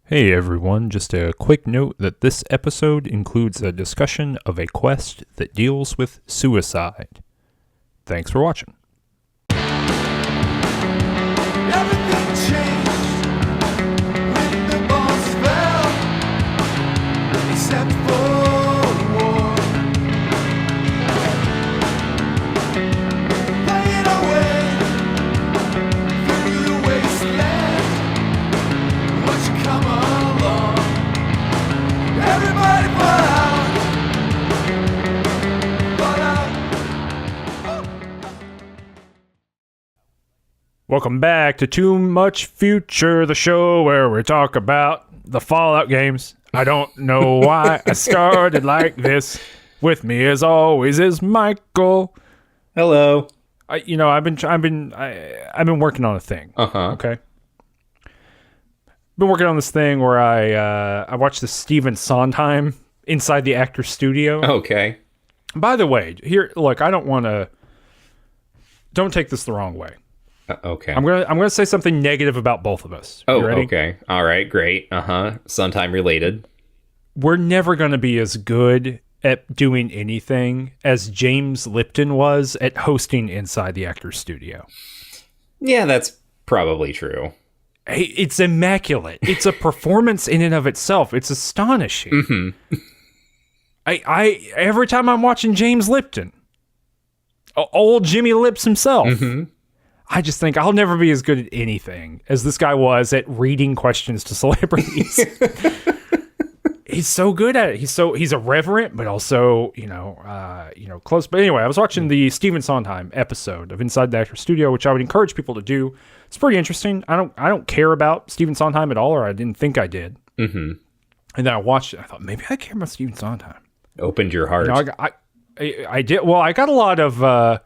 Hey everyone, just a quick note that this episode includes a discussion of a quest that deals with suicide. Thanks for watching. Everything changed when the bombs fell, except for war. Flying away through the wasteland, won't you come along? Everybody fall out, fall out. Welcome back to Too Much Future, the show where we talk about the Fallout games. I don't know why I started like this. With me, as always, is Michael. Hello. I've been working on a thing. Okay. Been working on this thing where I watched the Stephen Sondheim Inside the Actor's Studio. Okay. By the way, here, look, I don't want to. Don't take this the wrong way. Okay. I'm gonna say something negative about both of us. Oh, You ready? okay. All right. Great. Sometime related. We're never gonna be as good at doing anything as James Lipton was at hosting Inside the Actor's Studio. Yeah, that's probably true. Hey, it's immaculate. It's a performance in and of itself. It's astonishing. Mm-hmm. I every time I'm watching James Lipton, old Jimmy Lips himself, I just think I'll never be as good at anything as this guy was at reading questions to celebrities. He's so good at it. He's irreverent, but also, close. But anyway, I was watching the Stephen Sondheim episode of Inside the Actor's Studio, which I would encourage people to do. It's pretty interesting. I don't care about Stephen Sondheim at all, or I didn't think I did. Mm-hmm. And then I watched it. I thought maybe I care about Stephen Sondheim. Opened your heart. I did. Well, I got a lot of. I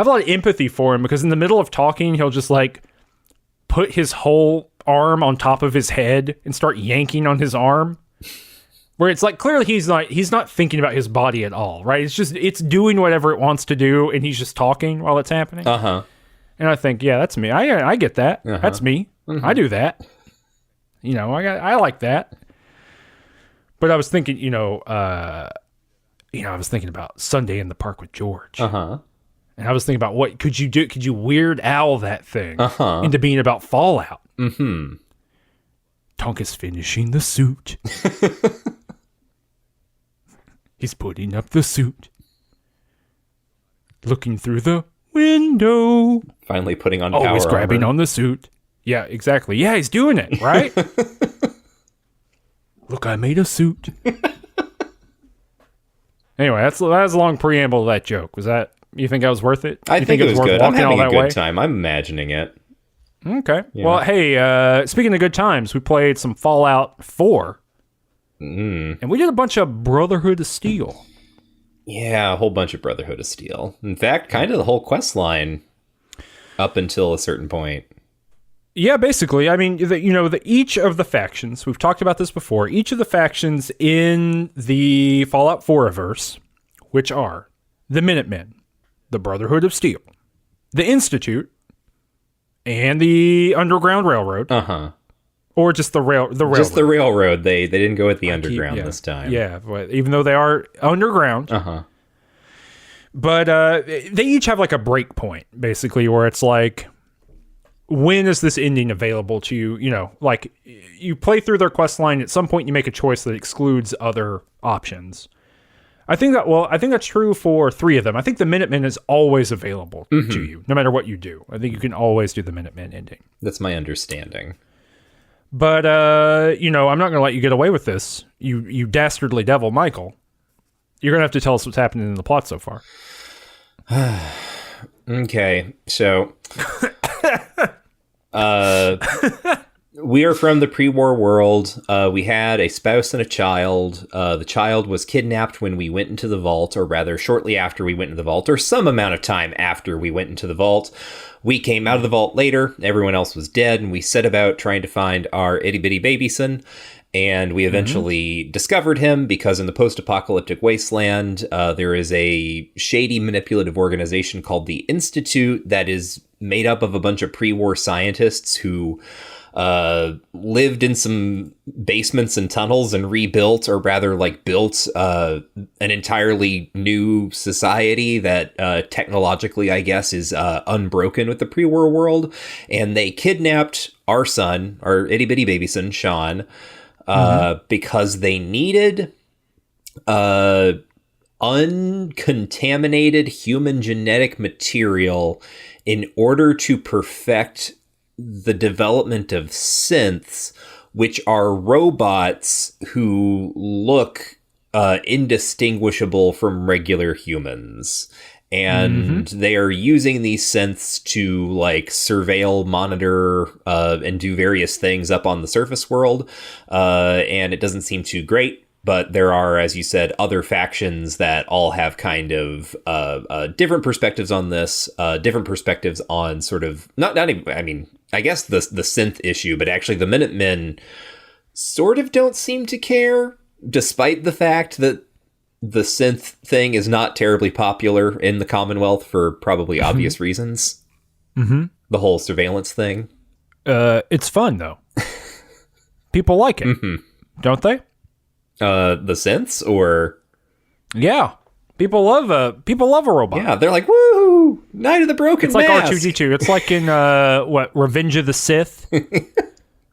have a lot of empathy for him because in the middle of talking, he'll just like put his whole arm on top of his head and start yanking on his arm. Where it's like clearly he's not thinking about his body at all, right? It's doing whatever it wants to do, and he's just talking while it's happening. And I think, yeah, that's me. I get that. That's me. I do that. I like that. But I was thinking, I was thinking about Sunday in the Park with George. And I was thinking about what could you do? Could you Weird Al that thing into being about Fallout? Tonka's finishing the suit. He's putting up the suit. Looking through the window. Finally putting on power Always grabbing armor. on the suit. Yeah, exactly. Yeah, he's doing it, right? Look, I made a suit. Anyway, that was a long preamble to that joke. Was that, you think that was worth it? I You think it was worth good. I'm walking all having a that good way? time. I'm imagining it. Okay. Yeah. Well, hey, speaking of good times, we played some Fallout 4. And we did a bunch of Brotherhood of Steel. Yeah, a whole bunch of Brotherhood of Steel. In fact, kind of the whole quest line up until a certain point. Yeah, basically. I mean, each of the factions, we've talked about this before, each of the factions in the Fallout 4-verse, which are the Minutemen, the Brotherhood of Steel, the Institute, and the Underground Railroad. Or just the railroad. Just the railroad. They didn't go with the underground this time. Yeah, but even though they are underground. But they each have like a break point, basically, where it's like, when is this ending available to you? Like you play through their quest line, at some point you make a choice that excludes other options. I think that's true for 3 of them. I think the Minutemen is always available to you, no matter what you do. I think you can always do the Minutemen ending. That's my understanding. But, I'm not going to let you get away with this, you dastardly devil, Michael. You're going to have to tell us what's happening in the plot so far. Okay, so... we are from the pre-war world. We had a spouse and a child. The child was kidnapped when we went into the vault, or rather shortly after we went into the vault, or some amount of time after we went into the vault. We came out of the vault later. Everyone else was dead, and we set about trying to find our itty-bitty babyson. And we eventually discovered him because in the post-apocalyptic wasteland, there is a shady manipulative organization called the Institute that is made up of a bunch of pre-war scientists who lived in some basements and tunnels and rebuilt, or rather like built an entirely new society that technologically, I guess, is unbroken with the pre-war world. And they kidnapped our son, our itty bitty baby son, Sean, because they needed uncontaminated human genetic material in order to perfect the development of synths, which are robots who look indistinguishable from regular humans. And they are using these synths to like surveil, monitor, and do various things up on the surface world. And it doesn't seem too great. But there are, as you said, other factions that all have kind of different perspectives on this, different perspectives on sort of not even, I mean, I guess the synth issue, but actually the Minutemen sort of don't seem to care, despite the fact that the synth thing is not terribly popular in the Commonwealth for probably obvious reasons. The whole surveillance thing. It's fun though. People like it, don't they? The synths, or yeah, people love a robot. Yeah, they're like, woo, Night of the Broken It's like Mask. R2D2. It's like in Revenge of the Sith,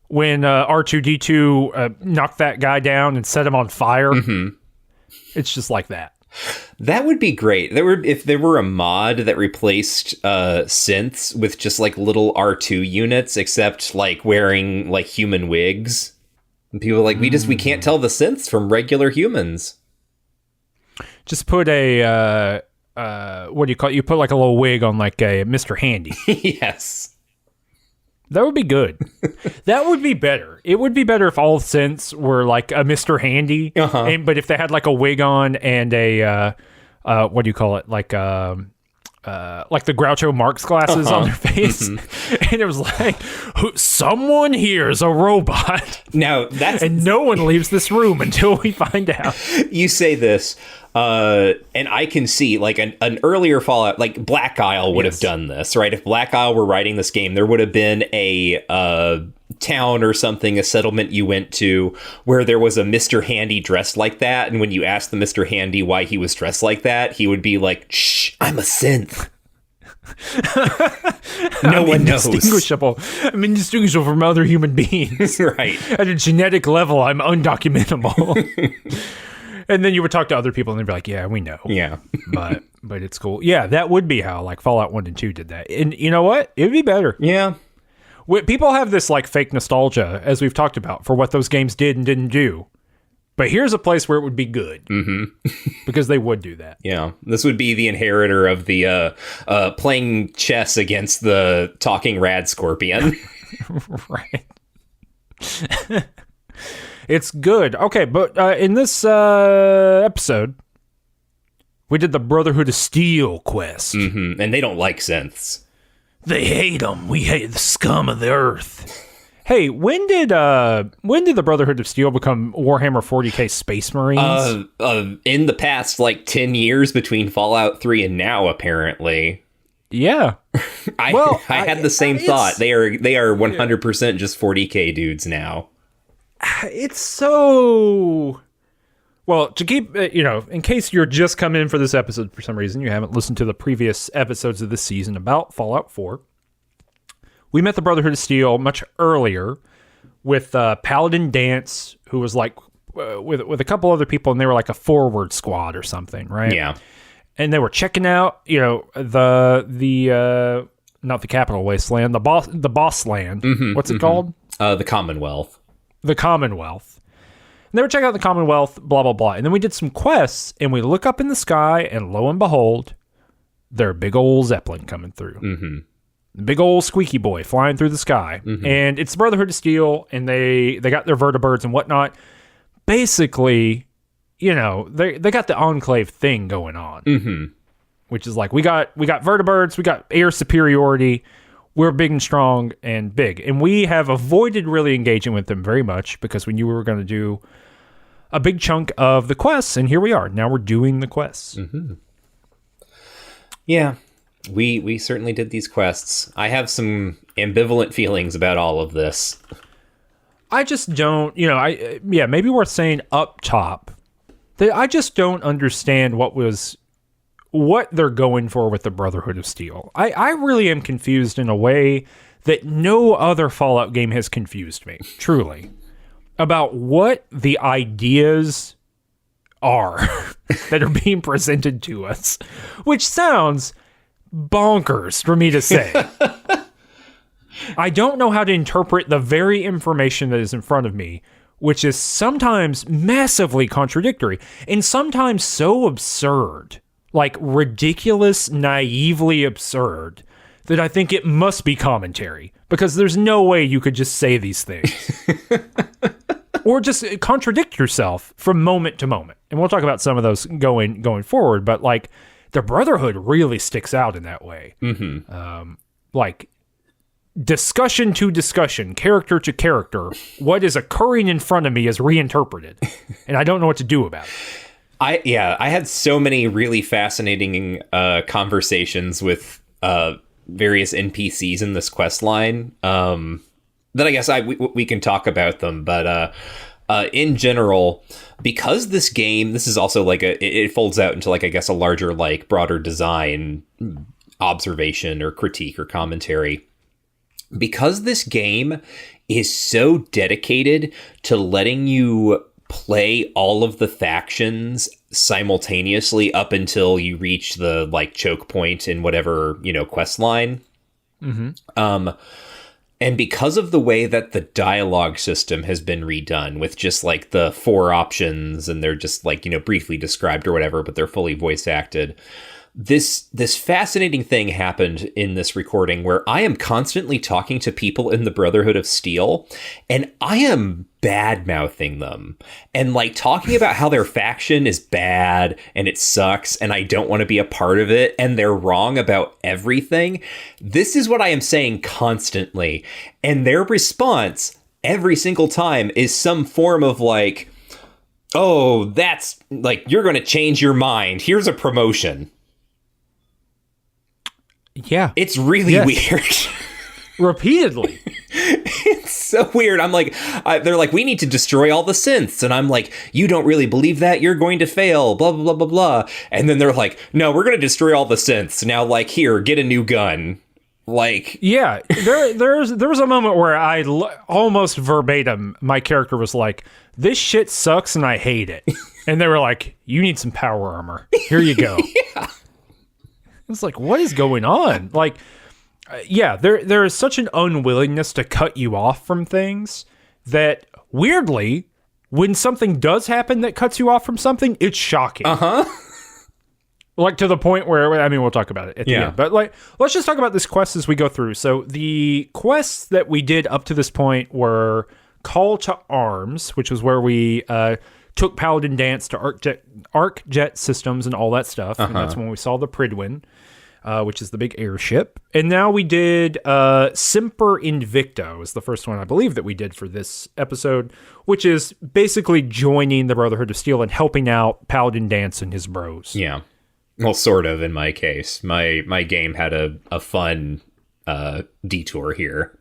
when R2D2 knocked that guy down and set him on fire. It's just like that. That would be great. If there were a mod that replaced synths with just like little R2 units, except like wearing like human wigs. And people are like, we can't tell the synths from regular humans. Just put a what do you call it? You put like a little wig on like a Mr. Handy. Yes. That would be good. That would be better. It would be better if all synths were like a Mr. Handy, but if they had like a wig on and a what do you call it? Like the Groucho Marx glasses on their face, and it was like, someone here is a robot. Now that's and no one leaves this room until we find out. You say this, and I can see like an earlier Fallout, like Black Isle would have done this, right? If Black Isle were writing this game, there would have been a town or something, a settlement you went to where there was a Mr. Handy dressed like that, and when you asked the Mr. Handy why he was dressed like that, he would be like, shh, I'm a synth. No one knows. I'm indistinguishable from other human beings. Right. At a genetic level, I'm undocumentable. And then you would talk to other people and they'd be like, yeah, we know. Yeah. but it's cool. Yeah, that would be how like Fallout 1 and 2 did that. And you know what? It'd be better. Yeah. People have this like fake nostalgia, as we've talked about, for what those games did and didn't do. But here's a place where it would be good. Because they would do that. Yeah. This would be the inheritor of the playing chess against the talking rad scorpion. Right. It's good. Okay, but in this episode, we did the Brotherhood of Steel quest. And they don't like synths. They hate them. We hate the scum of the earth. Hey, when did the Brotherhood of Steel become Warhammer 40K Space Marines? In the past, like 10 years between Fallout 3 and now, apparently. Yeah. I had the same thought. They are 100% just 40K dudes now. It's so... Well, to keep, in case you're just coming in for this episode for some reason, you haven't listened to the previous episodes of this season about Fallout 4, we met the Brotherhood of Steel much earlier with Paladin Dance, who was like, with a couple other people, and they were like a forward squad or something, right? Yeah. And they were checking out, the not the Capital Wasteland, the boss land. What's it called? The Commonwealth. The Commonwealth. And they were checking out the Commonwealth, blah, blah, blah. And then we did some quests, and we look up in the sky, and lo and behold, there's a big old Zeppelin coming through. Big old squeaky boy flying through the sky. And it's the Brotherhood of Steel, and they got their vertibirds and whatnot. Basically, they got the Enclave thing going on. Which is like, we got vertibirds, we got air superiority, we're big and strong and big. And we have avoided really engaging with them very much because we knew we were going to do a big chunk of the quests, and here we are. Now we're doing the quests. Yeah. We certainly did these quests. I have some ambivalent feelings about all of this. I just don't, maybe worth saying up top that I just don't understand what they're going for with the Brotherhood of Steel. I really am confused in a way that no other Fallout game has confused me, truly, about what the ideas are that are being presented to us, which sounds bonkers for me to say. I don't know how to interpret the very information that is in front of me, which is sometimes massively contradictory and sometimes so absurd, like ridiculous, naively absurd, that I think it must be commentary, because there's no way you could just say these things or just contradict yourself from moment to moment. And we'll talk about some of those going forward, but like the Brotherhood really sticks out in that way. Like discussion to discussion, character to character, what is occurring in front of me is reinterpreted, and I don't know what to do about it. I had so many really fascinating conversations with various NPCs in this quest line that I guess we can talk about them, but in general, because this is also like it folds out into like, I guess, a larger, like broader design observation or critique or commentary. Because this game is so dedicated to letting you play all of the factions simultaneously up until you reach the like choke point in whatever, quest line. And because of the way that the dialogue system has been redone with just like the 4 options, and they're just like, briefly described or whatever, but they're fully voice acted. This fascinating thing happened in this recording where I am constantly talking to people in the Brotherhood of Steel, and I am bad-mouthing them and like talking about how their faction is bad and it sucks and I don't want to be a part of it and they're wrong about everything. This is what I am saying constantly. And their response every single time is some form of like, oh, that's like, you're going to change your mind. Here's a promotion. Yeah. It's really weird. Repeatedly. It's so weird. I'm like, they're like, we need to destroy all the synths. And I'm like, you don't really believe that? You're going to fail, blah, blah, blah, blah, blah. And then they're like, no, we're going to destroy all the synths. Now, like, here, get a new gun. Like, yeah, there was a moment where almost verbatim, my character was like, this shit sucks and I hate it. And they were like, you need some power armor. Here you go. Yeah. It's like, what is going on? Like, there is such an unwillingness to cut you off from things that, weirdly, when something does happen that cuts you off from something, it's shocking. Like, to the point where, I mean, we'll talk about it at the end. But, like, let's just talk about this quest as we go through. So, the quests that we did up to this point were Call to Arms, which was where we took Paladin Dance to Arc Jet systems and all that stuff. And that's when we saw the Pridwin, which is the big airship. And now we did Semper Invicta was the first one I believe that we did for this episode, which is basically joining the Brotherhood of Steel and helping out Paladin Dance and his bros. Yeah. Well, sort of in my case. My game had a fun detour here.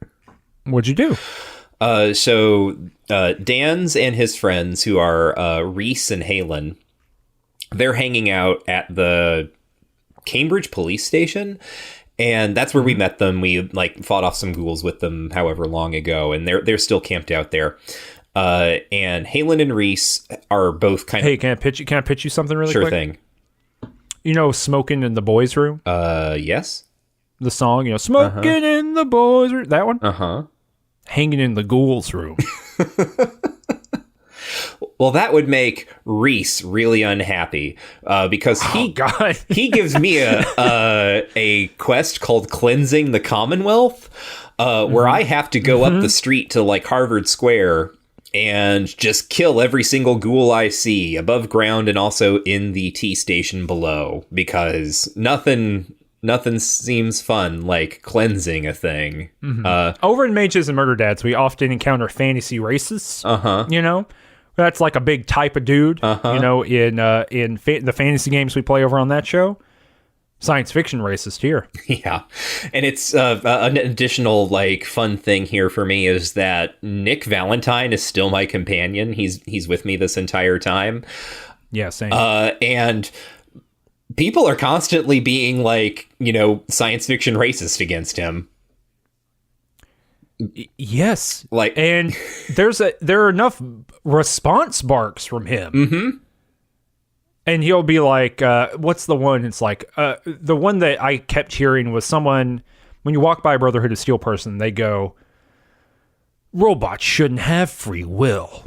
What'd you do? So Dan's and his friends, who are Reese and Halen, they're hanging out at the Cambridge police station, and that's where we met them. We like fought off some ghouls with them however long ago, and they're still camped out there. And Halen and Reese are both kind of... Hey, can I pitch you something really quick? Sure thing. You know, Smoking in the Boys' Room? Yes. The song, Smoking in the Boys' Room. That one? Hanging in the Ghouls' Room. Well, that would make Reese really unhappy because he gives me a quest called Cleansing the Commonwealth, where I have to go up the street to like Harvard Square and just kill every single ghoul I see above ground and also in the T station below, because nothing seems fun like cleansing a thing. Over in Mages and Murder Dads, we often encounter fantasy races. That's like a big type of dude. In the fantasy games we play over on that show. Science fiction racist here. Yeah. And it's an additional like fun thing here for me is that Nick Valentine is still my companion. He's with me this entire time. Yeah, same. And people are constantly being like, science fiction racist against him. Yes. Like, and there are enough response barks from him. mm-hmm. And he'll be like, what's the one? It's like, the one that I kept hearing was someone, when you walk by a Brotherhood of Steel person, they go, robots shouldn't have free will.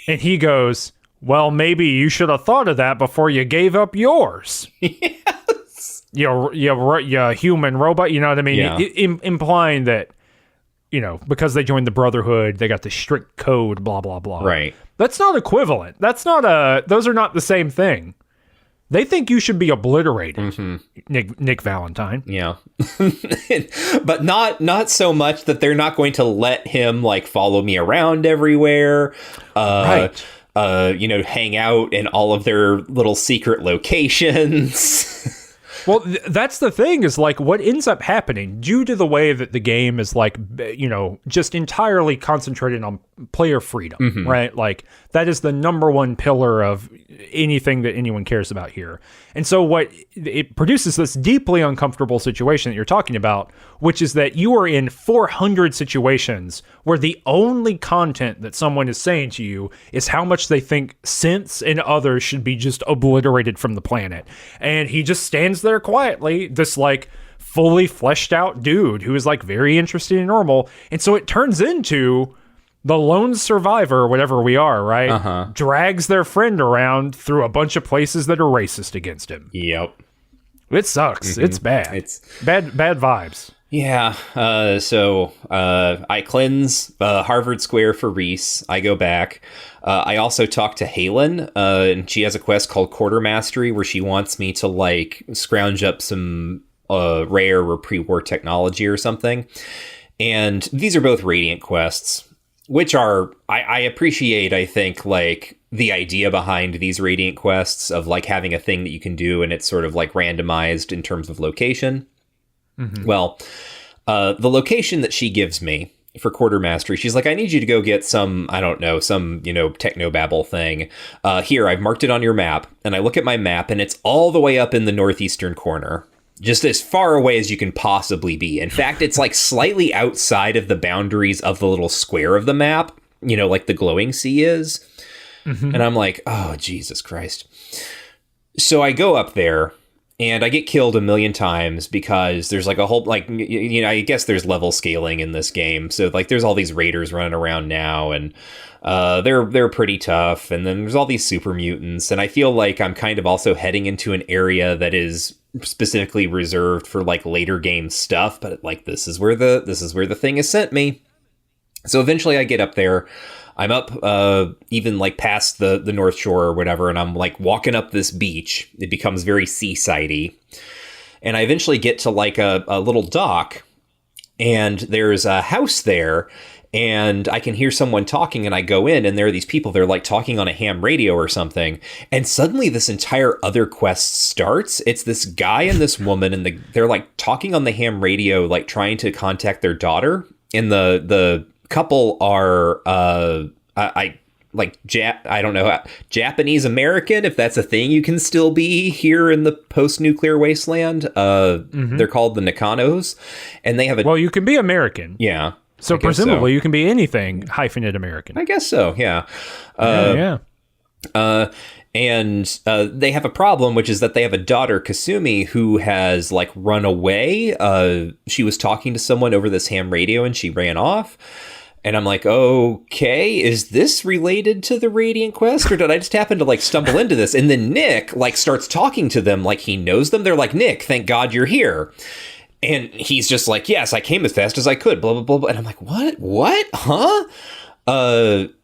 And he goes, well, maybe you should have thought of that before you gave up yours. Yes. You human robot, you know what I mean? Yeah. Implying that, because they joined the Brotherhood, they got the strict code, blah, blah, blah. Right. That's not equivalent. Those are not the same thing. They think you should be obliterated, Nick Valentine. Yeah. But not so much that they're not going to let him like follow me around everywhere. Right. Hang out in all of their little secret locations. Well, that's the thing is like what ends up happening due to the way that the game is like, just entirely concentrated on player freedom, right? Like that is the number one pillar of anything that anyone cares about here. And so what it produces this deeply uncomfortable situation that you're talking about, which is that you are in 400 situations where the only content that someone is saying to you is how much they think synths and others should be just obliterated from the planet. And he just stands there quietly, this like fully fleshed out dude who is like very interesting and normal. And so it turns into the lone survivor, whatever we are, right? Drags their friend around through a bunch of places that are racist against him. Yep. It sucks. It's bad. It's bad vibes. Yeah. So I cleanse Harvard Square for Reese. I go back. I also talk to Halen, and she has a quest called Quarter Mastery where she wants me to like scrounge up some rare or pre-war technology or something. And these are both Radiant quests, which are, I appreciate, I think, like the idea behind these Radiant quests of like having a thing that you can do and it's sort of like randomized in terms of location. Well, the location that she gives me for Quarter Mastery, she's like, I need you to go get some, I don't know, some, technobabble thing. Here, I've marked it on your map. And I look at my map and it's all the way up in the northeastern corner. Just as far away as you can possibly be. In fact, it's like slightly outside of the boundaries of the little square of the map, like the glowing sea is. And I'm like, oh, Jesus Christ. So I go up there and I get killed a million times because there's like a whole, like, I guess there's level scaling in this game. So like there's all these raiders running around now and they're pretty tough. And then there's all these super mutants. And I feel like I'm kind of also heading into an area that is specifically reserved for like later game stuff, but like this is where the thing has sent me. So eventually I get up there. I'm up even like past the North Shore or whatever, and I'm like walking up this beach. It becomes very seasidey. And I eventually get to like a little dock, and there's a house there, and I can hear someone talking, and I go in, and there are these people, they're like talking on a ham radio or something, and suddenly this entire other quest starts. It's this guy and this woman, and they're like talking on the ham radio, like trying to contact their daughter, and the couple are I don't know, Japanese American, if that's a thing you can still be here in the post-nuclear wasteland. They're called the Nakanos, and they have well, you can be American. Yeah. So presumably you can be anything hyphenate American. I guess so, yeah. And they have a problem, which is that they have a daughter, Kasumi, who has like run away. She was talking to someone over this ham radio and she ran off. And I'm like, okay, is this related to the Radiant Quest? Or did I just happen to like stumble into this? And then Nick like starts talking to them like he knows them. They're like, Nick, thank God you're here. And he's just like, yes, I came as fast as I could, blah, blah, blah, blah. And I'm like, what? Huh?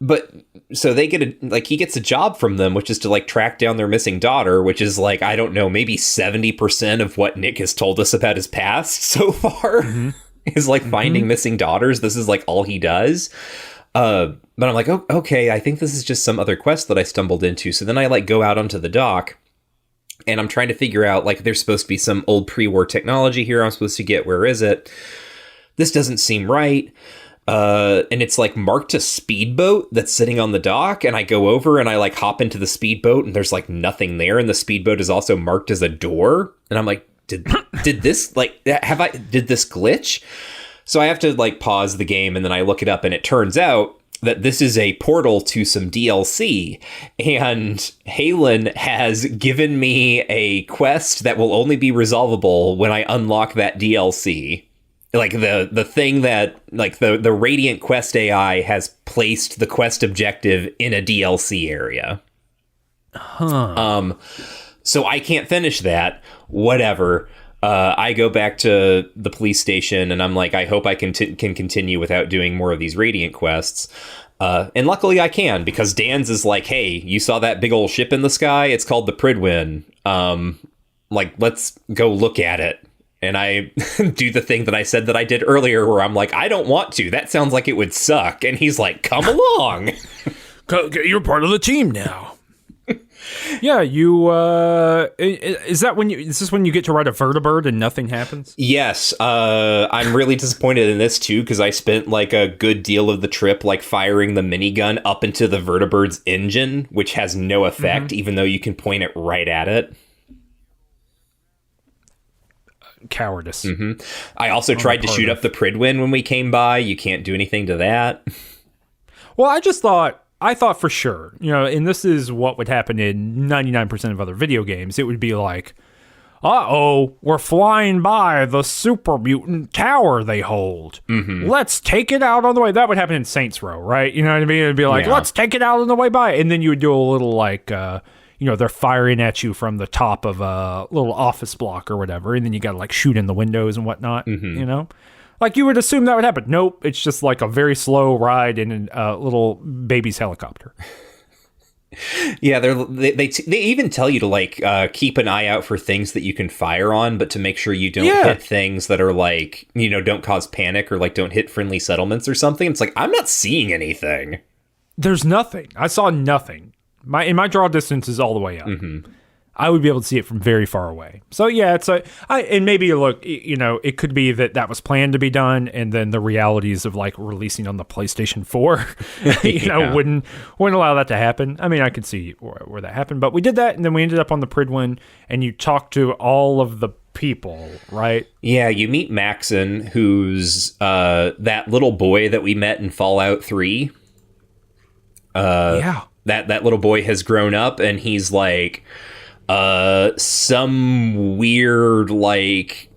But so they he gets a job from them, which is to like track down their missing daughter, which is like, I don't know, maybe 70% of what Nick has told us about his past so far is like finding missing daughters. This is like all he does. But I'm like, oh, okay, I think this is just some other quest that I stumbled into. So then I like go out onto the dock and I'm trying to figure out, like, there's supposed to be some old pre-war technology here I'm supposed to get. Where is it? This doesn't seem right. And it's like marked a speedboat that's sitting on the dock, and I go over and I like hop into the speedboat, and there's like nothing there, and the speedboat is also marked as a door, and I'm like, did this like did this glitch? So I have to like pause the game, and then I look it up, and it turns out that this is a portal to some DLC, and Halen has given me a quest that will only be resolvable when I unlock that DLC. Like the thing that like the Radiant Quest AI has placed the quest objective in a DLC area. So I can't finish that. Whatever. I go back to the police station, and I'm like, I hope I can continue without doing more of these Radiant quests. And luckily I can, because Dan's is like, hey, you saw that big old ship in the sky? It's called the Pridwin. Like, let's go look at it. And I do the thing that I said that I did earlier, where I'm like, I don't want to. That sounds like it would suck. And he's like, come along. You're part of the team now. Yeah, you. Is this when you get to ride a vertibird and nothing happens? Yes. I'm really disappointed in this too, because I spent like a good deal of the trip like firing the minigun up into the vertibird's engine, which has no effect, even though you can point it right at it. Cowardice. I also tried to shoot up the Pridwin when we came by. You can't do anything to that. Well, I thought for sure, and this is what would happen in 99% of other video games. It would be like, we're flying by the super mutant tower they hold. Let's take it out on the way. That would happen in Saints Row, right? You know what I mean? It'd be like, let's take it out on the way by. And then you would do a little like, they're firing at you from the top of a little office block or whatever. And then you got to like shoot in the windows and whatnot, Like you would assume that would happen. Nope. It's just like a very slow ride in a little baby's helicopter. Yeah, they even tell you to like keep an eye out for things that you can fire on, but to make sure you don't hit things that are like, don't cause panic or like don't hit friendly settlements or something. It's like, I'm not seeing anything. There's nothing. I saw nothing. My draw distance is all the way up. I would be able to see it from very far away. So yeah, and maybe look, it could be that was planned to be done, and then the realities of like releasing on the PlayStation 4, wouldn't allow that to happen. I mean, I could see where that happened, but we did that, and then we ended up on the Pridwin, and you talked to all of the people, right? Yeah, you meet Maxon, who's that little boy that we met in Fallout 3. That little boy has grown up, and he's like some weird like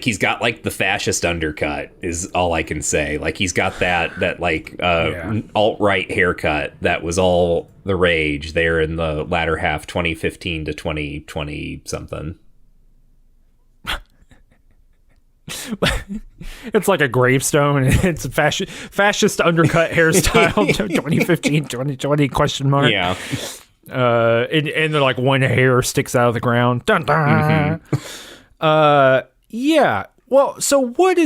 he's got like the fascist undercut is all I can say. Like he's got that like alt-right haircut that was all the rage there in the latter half 2015 to 2020 something. It's like a gravestone. It's a fascist undercut hairstyle 2015 2020 question mark. Yeah. And they're like one hair sticks out of the ground. Dun, dun. Yeah. Well, so what do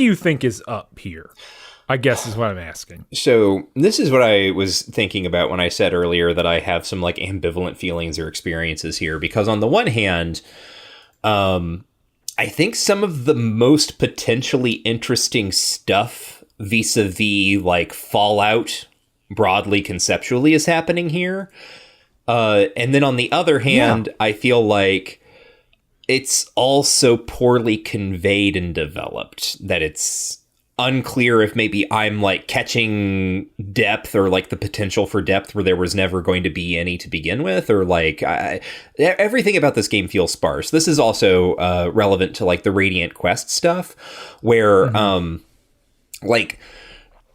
you think is up here? I guess is what I'm asking. So this is what I was thinking about when I said earlier that I have some like ambivalent feelings or experiences here, because on the one hand, I think some of the most potentially interesting stuff vis-a-vis like Fallout broadly conceptually is happening here. And then on the other hand, I feel like it's also poorly conveyed and developed, that it's unclear if maybe I'm like catching depth or like the potential for depth where there was never going to be any to begin with, or like everything about this game feels sparse. This is also relevant to like the Radiant Quest stuff, where like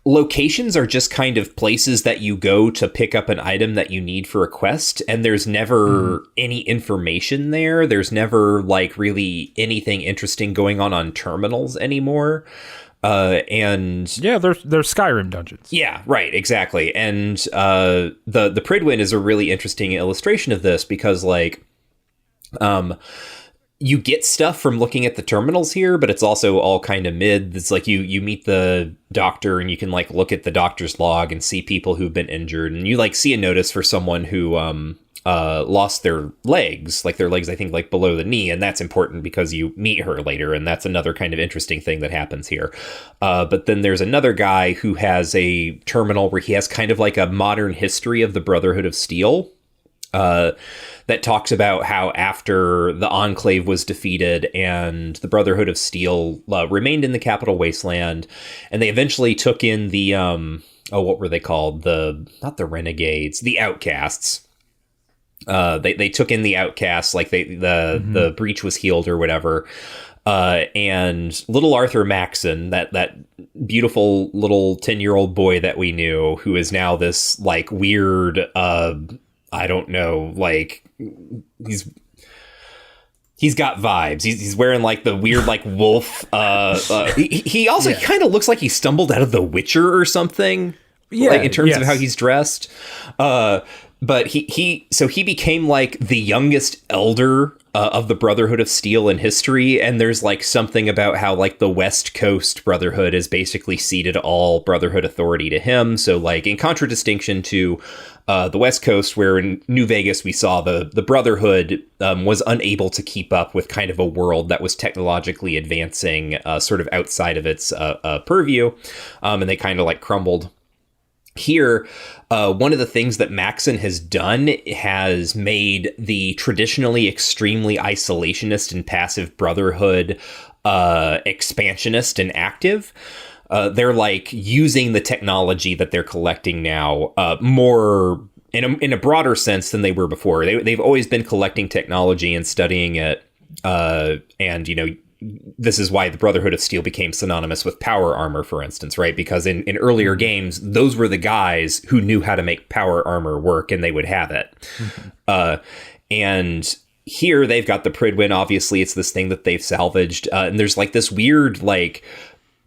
locations are just kind of places that you go to pick up an item that you need for a quest, and there's never any information there. There's never like really anything interesting going on terminals anymore. And yeah, they're Skyrim dungeons. Yeah, right, exactly. And the Pridwin is a really interesting illustration of this, because like you get stuff from looking at the terminals here, but it's also all kind of mid. It's like you meet the doctor and you can like look at the doctor's log and see people who've been injured, and you like see a notice for someone who lost their legs, I think like below the knee, and that's important because you meet her later, and that's another kind of interesting thing that happens here. But then there's another guy who has a terminal where he has kind of like a modern history of the Brotherhood of Steel. That talks about how after the Enclave was defeated and the Brotherhood of Steel remained in the Capital Wasteland, and they eventually took in the what were they called? Not the Renegades, the Outcasts. They took in the Outcasts, like the breach was healed or whatever. And little Arthur Maxon, that beautiful little 10-year-old boy that we knew, who is now this like weird, I don't know, like he's got vibes. He's wearing like the weird like wolf. He also kind of looks like he stumbled out of The Witcher or something. Yeah, like, in terms of how he's dressed. But he became like the youngest elder of the Brotherhood of Steel in history, and there's like something about how like the West Coast Brotherhood has basically ceded all Brotherhood authority to him. So like in contradistinction to the West Coast, where in New Vegas we saw the Brotherhood was unable to keep up with kind of a world that was technologically advancing sort of outside of its purview, and they kind of like crumbled. Here, one of the things that Maxon has done has made the traditionally extremely isolationist and passive Brotherhood expansionist and active. They're like using the technology that they're collecting now more in a broader sense than they were before. They've always been collecting technology and studying it, and you know. This is why the Brotherhood of Steel became synonymous with power armor, for instance, right? Because in earlier games, those were the guys who knew how to make power armor work, and they would have it. Mm-hmm. And here they've got the Pridwin. Obviously, it's this thing that they've salvaged. And there's like this weird, like,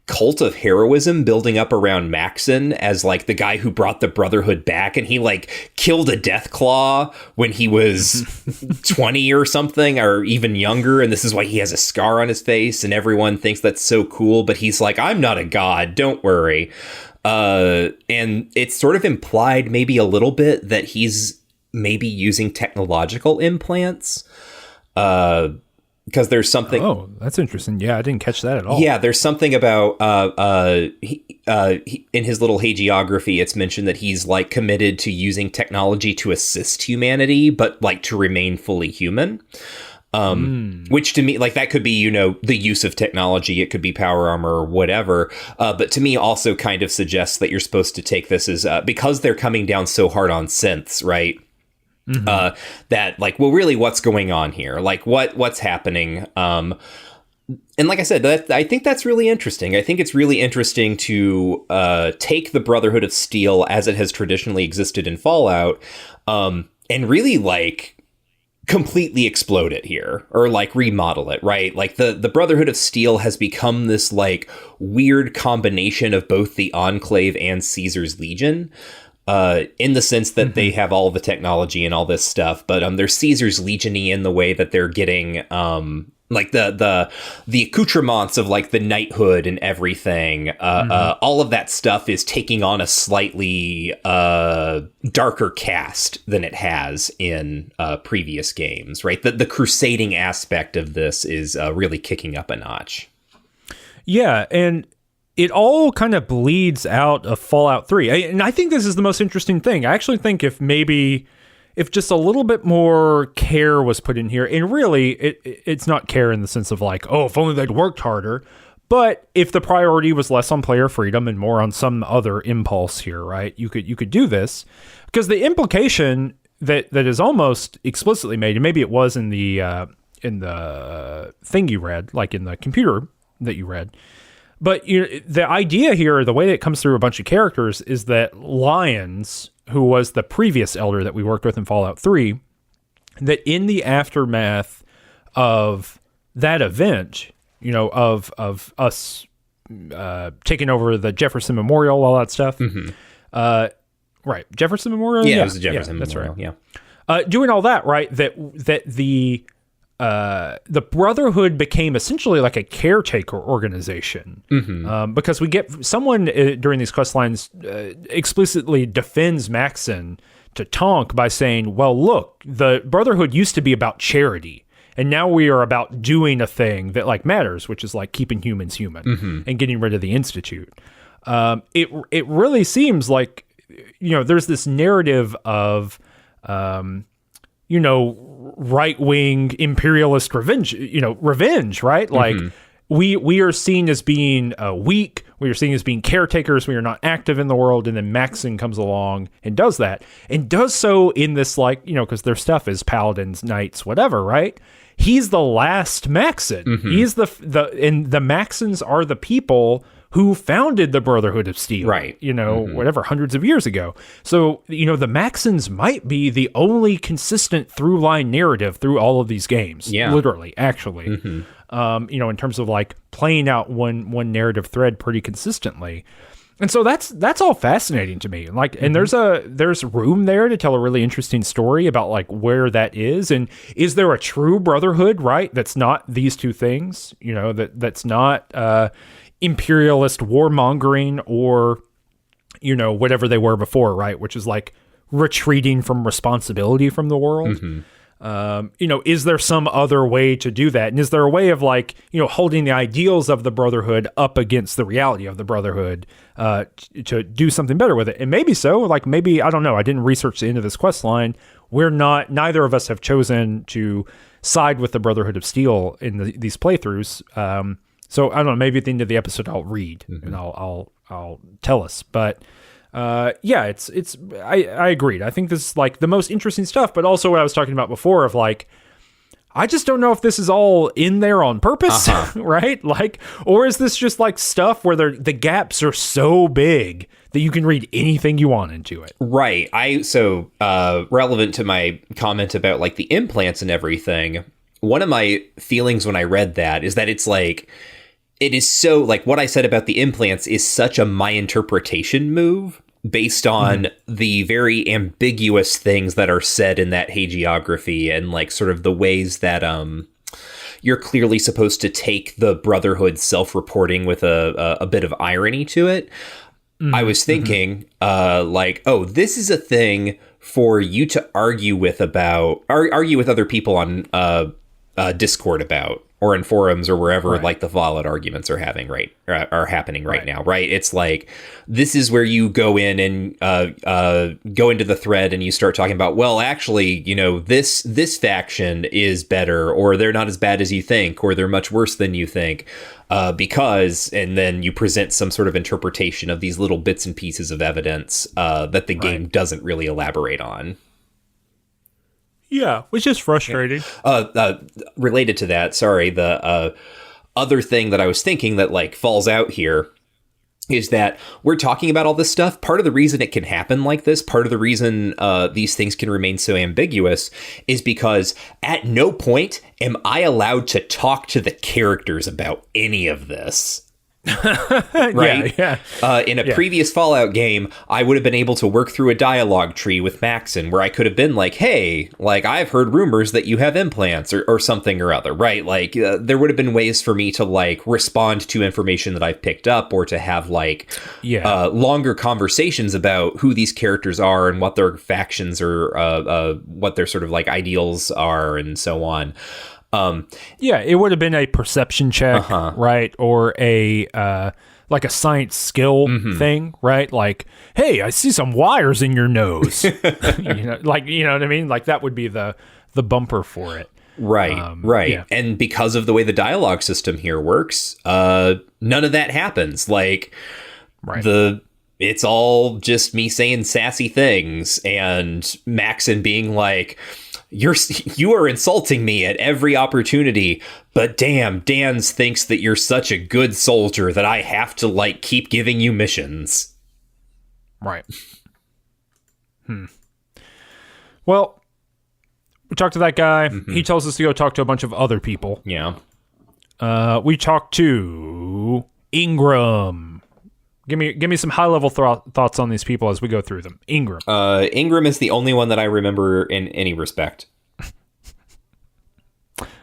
cult of heroism building up around Maxon as like the guy who brought the Brotherhood back, and he like killed a Deathclaw when he was 20 or something, or even younger, and this is why he has a scar on his face, and everyone thinks that's so cool, but he's like, I'm not a god, don't worry. And it's sort of implied maybe a little bit that he's maybe using technological implants, because there's something. Oh, that's interesting. Yeah, I didn't catch that at all. Yeah, there's something about in his little hagiography, it's mentioned that he's like committed to using technology to assist humanity, but like to remain fully human. Which to me, like that could be, you know, the use of technology. It could be power armor or whatever. But to me also kind of suggests that you're supposed to take this as because they're coming down so hard on synths, right? Mm-hmm. That like, well, really, what's going on here? Like, what's happening? And like I said, I think that's really interesting. I think it's really interesting to take the Brotherhood of Steel as it has traditionally existed in Fallout, and really like completely explode it here, or like remodel it, right? Like the Brotherhood of Steel has become this like weird combination of both the Enclave and Caesar's Legion. In the sense that they have all the technology and all this stuff, but they're Caesar's Legion-y in the way that they're getting like the accoutrements of like the knighthood and everything. All of that stuff is taking on a slightly darker cast than it has in previous games, right? The crusading aspect of this is really kicking up a notch. Yeah, and it all kind of bleeds out of Fallout 3. And I think this is the most interesting thing. I actually think if just a little bit more care was put in here, and really it's not care in the sense of like, oh, if only they'd worked harder, but if the priority was less on player freedom and more on some other impulse here, right? You could do this, because the implication that is almost explicitly made, and maybe it was in the thing you read, like in the computer that you read, but the idea here, the way that it comes through a bunch of characters, is that Lyons, who was the previous elder that we worked with in Fallout 3, that in the aftermath of that event, you know, of us taking over the Jefferson Memorial, all that stuff. Mm-hmm. Right. Jefferson Memorial? Yeah, it was the Jefferson Memorial. That's right. Yeah. Doing all that, right, that the the Brotherhood became essentially like a caretaker organization, because we get someone during these quest lines explicitly defends Maxon to Tonk by saying, well, look, the Brotherhood used to be about charity, and now we are about doing a thing that like matters, which is like keeping humans human and getting rid of the Institute. It really seems like, there's this narrative of, right-wing imperialist revenge, right? Like we are seen as being weak. We are seen as being caretakers. We are not active in the world. And then Maxon comes along and does that, and does so in this because their stuff is paladins, knights, whatever, right? He's the last Maxon. He's and the Maxons are the people who founded the Brotherhood of Steel, right? Whatever, hundreds of years ago. So, the Maxons might be the only consistent through line narrative through all of these games. Yeah. Literally, actually. In terms of like playing out one narrative thread pretty consistently. And so that's all fascinating to me. Like, and there's room there to tell a really interesting story about like where that is, and is there a true Brotherhood, right? That's not these two things, that's not imperialist warmongering or whatever they were before, right? Which is like retreating from responsibility from the world. Is there some other way to do that? And is there a way of like, holding the ideals of the Brotherhood up against the reality of the Brotherhood to do something better with it? And maybe so, like maybe, I don't know. I didn't research the end of this quest line. Neither of us have chosen to side with the Brotherhood of Steel in these playthroughs. So I don't know, maybe at the end of the episode I'll read and I'll tell us. But I agreed. I think this is like the most interesting stuff, but also what I was talking about before of like, I just don't know if this is all in there on purpose, right? Like, or is this just like stuff where the gaps are so big that you can read anything you want into it? Right. Relevant to my comment about like the implants and everything, one of my feelings when I read that is that it's like, it is so like what I said about the implants is such a my interpretation move based on the very ambiguous things that are said in that hagiography and like sort of the ways that you're clearly supposed to take the Brotherhood self-reporting with a bit of irony to it. I was thinking this is a thing for you to argue with other people on Discord about, or in forums or wherever, like the valid arguments are happening right now, right? It's like, this is where you go in and go into the thread and you start talking about, well, actually, this faction is better, or they're not as bad as you think, or they're much worse than you think, because, and then you present some sort of interpretation of these little bits and pieces of evidence that the game doesn't really elaborate on. Yeah, which is frustrating. Related to that, sorry, the other thing that I was thinking that like falls out here is that we're talking about all this stuff. Part of the reason it can happen like this, part of the reason these things can remain so ambiguous is because at no point am I allowed to talk to the characters about any of this. Right? In a previous Fallout game, I would have been able to work through a dialogue tree with Maxon where I could have been like, hey, like, I've heard rumors that you have implants or something or other, right? Like, there would have been ways for me to like respond to information that I've picked up, or to have like longer conversations about who these characters are and what their factions or what their sort of like ideals are and so on. It would have been a perception check, right? Or a like a science skill thing, right? Like, hey, I see some wires in your nose. You know what I mean? Like that would be the bumper for it. Right, right. Yeah. And because of the way the dialogue system here works, none of that happens. Like it's all just me saying sassy things and Maxon being like, you are insulting me at every opportunity, but damn, Dan's thinks that you're such a good soldier that I have to like keep giving you missions. Right. Well, we talked to that guy. He tells us to go talk to a bunch of other people. Yeah. We talked to Ingram. Give me some high-level thoughts on these people as we go through them. Ingram. Ingram is the only one that I remember in any respect.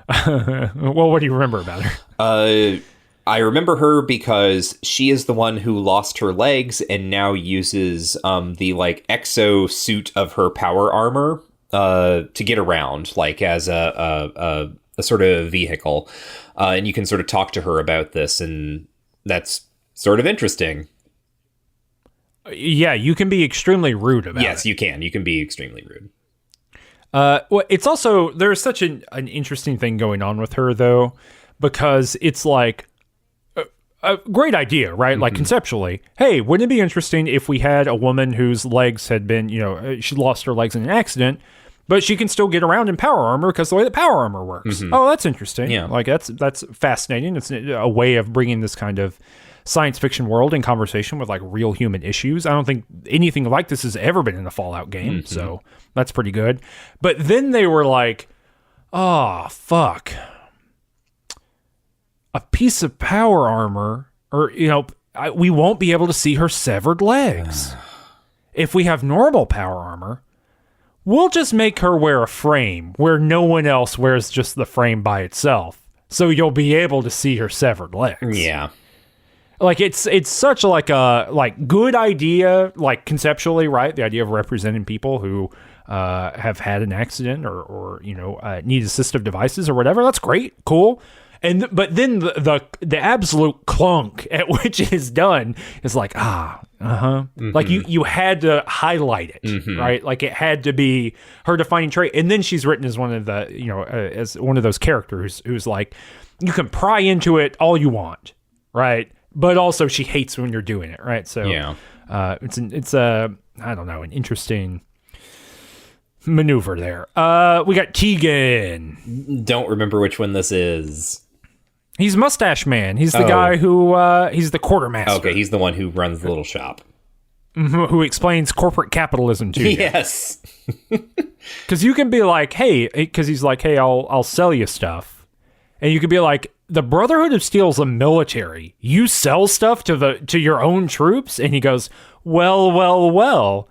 Well, what do you remember about her? I remember her because she is the one who lost her legs and now uses the like exo suit of her power armor to get around, like as a sort of vehicle. And you can sort of talk to her about this, and that's sort of interesting. Yeah, you can be extremely rude about it. Yes, you can. You can be extremely rude. Well, it's also, there's such an interesting thing going on with her, though, because it's like a great idea, right? Like conceptually, hey, wouldn't it be interesting if we had a woman whose legs had been, she lost her legs in an accident, but she can still get around in power armor because the way that power armor works. Oh, that's interesting. Yeah. Like that's fascinating. It's a way of bringing this kind of science fiction world in conversation with like real human issues. I don't think anything like this has ever been in a Fallout game, so that's pretty good. But then they were like, oh, fuck. A piece of power armor, or, we won't be able to see her severed legs. If we have normal power armor, we'll just make her wear a frame where no one else wears just the frame by itself. So you'll be able to see her severed legs. Yeah. Like it's such a good idea, like conceptually, right? The idea of representing people who have had an accident or need assistive devices or whatever. That's great, cool. But then the absolute clunk at which it is done is like like you had to highlight it, right? Like it had to be her defining trait. And then she's written as one of the as one of those characters who's like, you can pry into it all you want, right? But also she hates when you're doing it, right? So Yeah. It's I don't know, an interesting maneuver there. We got Tegan. Don't remember which one this is. He's Mustache Man. He's the guy who he's the quartermaster. Okay, he's the one who runs the little shop. Who explains corporate capitalism to you. Yes. Because you can be like, hey, because he's like, hey, I'll sell you stuff. And you could be like, the Brotherhood of Steel is a military. You sell stuff to your own troops? And he goes, well.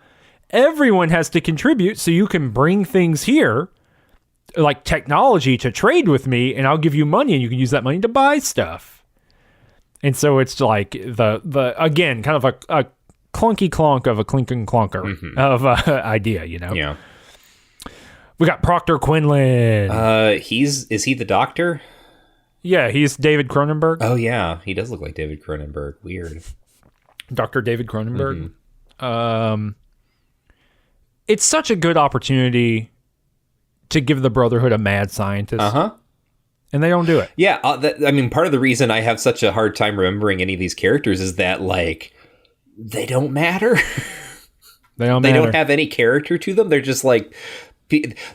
Everyone has to contribute so you can bring things here, like technology, to trade with me, and I'll give you money, and you can use that money to buy stuff. And so it's like the again, kind of a clunky clonk of a clinking clonker of idea, Yeah. We got Proctor Quinlan. Is he the doctor? Yeah, he's David Cronenberg. Oh yeah, he does look like David Cronenberg. Weird. Dr. David Cronenberg. It's such a good opportunity to give the Brotherhood a mad scientist. And they don't do it. Yeah, part of the reason I have such a hard time remembering any of these characters is that, like, they don't matter. They don't have any character to them. They're just like,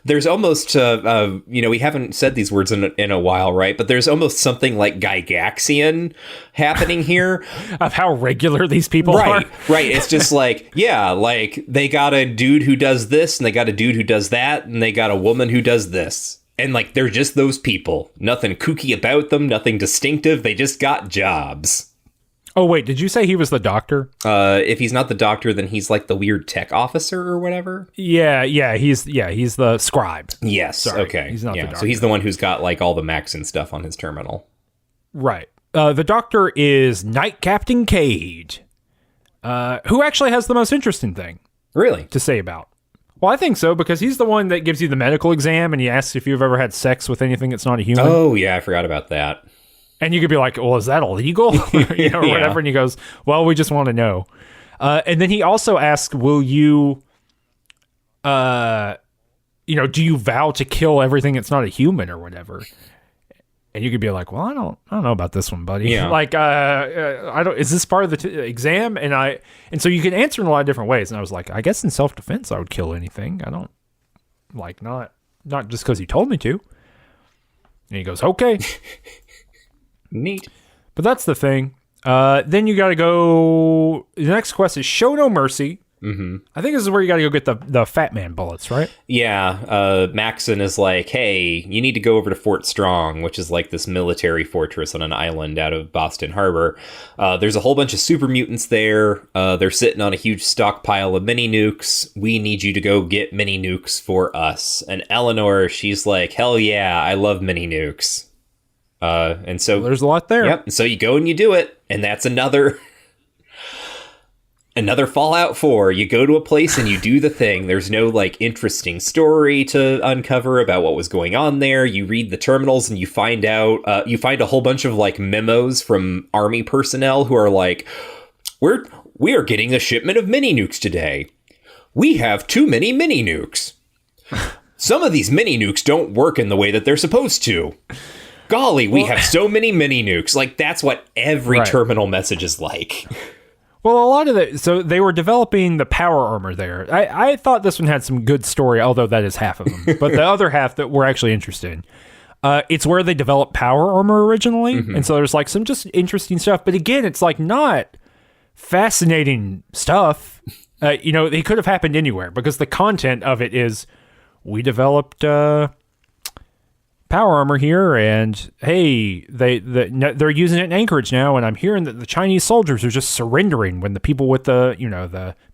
there's almost, we haven't said these words in a while, right? But there's almost something like Gygaxian happening here. Of how regular these people are. Right. It's just like, yeah, like they got a dude who does this, and they got a dude who does that, and they got a woman who does this. And like, they're just those people. Nothing kooky about them, nothing distinctive. They just got jobs. Oh, wait, did you say he was the doctor? If he's not the doctor, then he's like the weird tech officer or whatever. Yeah, he's the scribe. Yes, Sorry, okay. he's not the doctor. So he's the one who's got like all the Macs and stuff on his terminal. Right. The doctor is Knight Captain Cade, who actually has the most interesting thing Really? to say about. Well, I think so, because he's the one that gives you the medical exam, and he asks if you've ever had sex with anything that's not a human. Oh, yeah, I forgot about that. And you could be like, well, is that illegal? Or whatever. And he goes, well, we just want to know. And then he also asked, will you, do you vow to kill everything that's not a human or whatever? And you could be like, well, I don't know about this one, buddy. Yeah. Like, is this part of the exam? And so you can answer in a lot of different ways. And I was like, I guess in self-defense, I would kill anything. I don't not just because he told me to. And he goes, okay. Neat. But that's the thing. Then you got to go. The next quest is Show No Mercy. I think this is where you got to go get the Fat Man bullets, right? Yeah, Maxon is like, hey, you need to go over to Fort Strong, which is like this military fortress on an island out of Boston Harbor. There's a whole bunch of super mutants there. They're sitting on a huge stockpile of mini nukes. We need you to go get mini nukes for us. And Eleanor, she's like, hell yeah, I love mini nukes. And so Well, there's a lot there. Yep. So you go and you do it, and that's another Fallout 4. You go to a place and you do the thing. There's no like interesting story to uncover about what was going on there. You read the terminals and you find out you find a whole bunch of like memos from army personnel who are like, we are getting a shipment of mini nukes today. We have too many mini nukes. Some of these mini nukes don't work in the way that they're supposed to. Golly, we have so many mini nukes. Like, that's what every terminal message is like. Well, a lot of it, so they were developing the power armor there. I thought this one had some good story, although that is half of them. But the other half that we're actually interested in, it's where they developed power armor originally. And so there's like some just interesting stuff. But again, it's like not fascinating stuff. It could have happened anywhere because the content of it is we developed power armor here, and hey, they're using it in Anchorage now, and I'm hearing that the Chinese soldiers are just surrendering when the people with the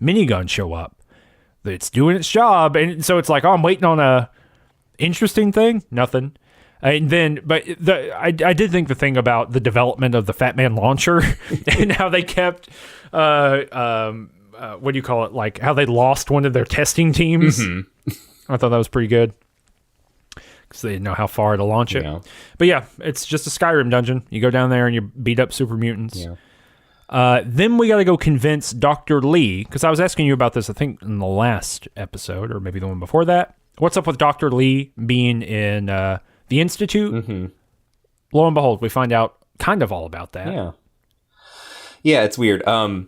minigun show up. It's doing its job, and so it's like, oh, I'm waiting on a interesting thing. Nothing. And then, but I did think the thing about the development of the Fat Man launcher and how they kept what do you call it? Like how they lost one of their testing teams. I thought that was pretty good. Because they didn't know how far to launch it. Yeah. But yeah, it's just a Skyrim dungeon. You go down there and you beat up super mutants. Yeah. Then we got to go convince Dr. Lee, because I was asking you about this, I think, in the last episode, or maybe the one before that. What's up with Dr. Lee being in the Institute? Lo and behold, we find out kind of all about that. Yeah. Yeah, it's weird.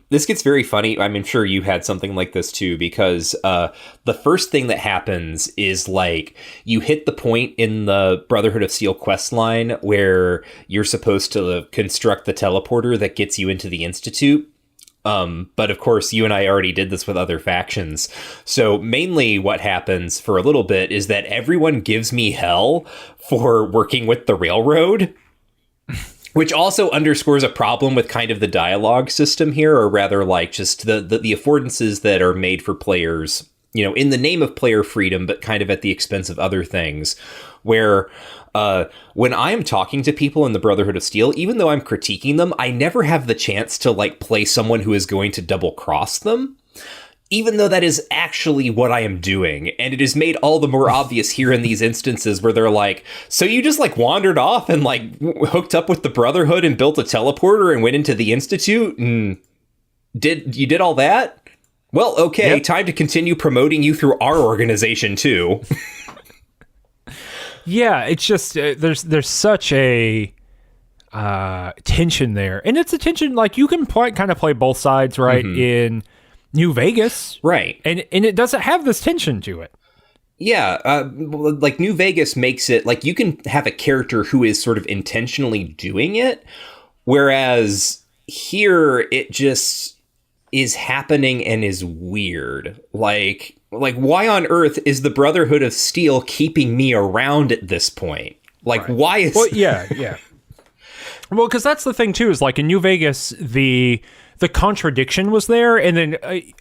This gets very funny. I'm sure you had something like this too, because the first thing that happens is like you hit the point in the Brotherhood of Steel quest line where you're supposed to construct the teleporter that gets you into the Institute. But of course, you and I already did this with other factions. So mainly what happens for a little bit is that everyone gives me hell for working with the railroad. Which also underscores a problem with kind of the dialogue system here, or rather like just the affordances that are made for players, in the name of player freedom, but kind of at the expense of other things, where when I am talking to people in the Brotherhood of Steel, even though I'm critiquing them, I never have the chance to like play someone who is going to double cross them. Even though that is actually what I am doing. And it is made all the more obvious here in these instances where they're like, so you just like wandered off and like hooked up with the Brotherhood and built a teleporter and went into the Institute and did all that? Well, okay, yep. Time to continue promoting you through our organization too. Yeah, it's just, there's such a tension there. And it's a tension, like you can kind of play both sides, right? In New Vegas, right, and it doesn't have this tension to it. Yeah, like New Vegas makes it like you can have a character who is sort of intentionally doing it, whereas here it just is happening and is weird. Like why on earth is the Brotherhood of Steel keeping me around at this point? Like, right. Why is? Well, yeah. Well, because that's the thing too. Is like in New Vegas, the contradiction was there, and then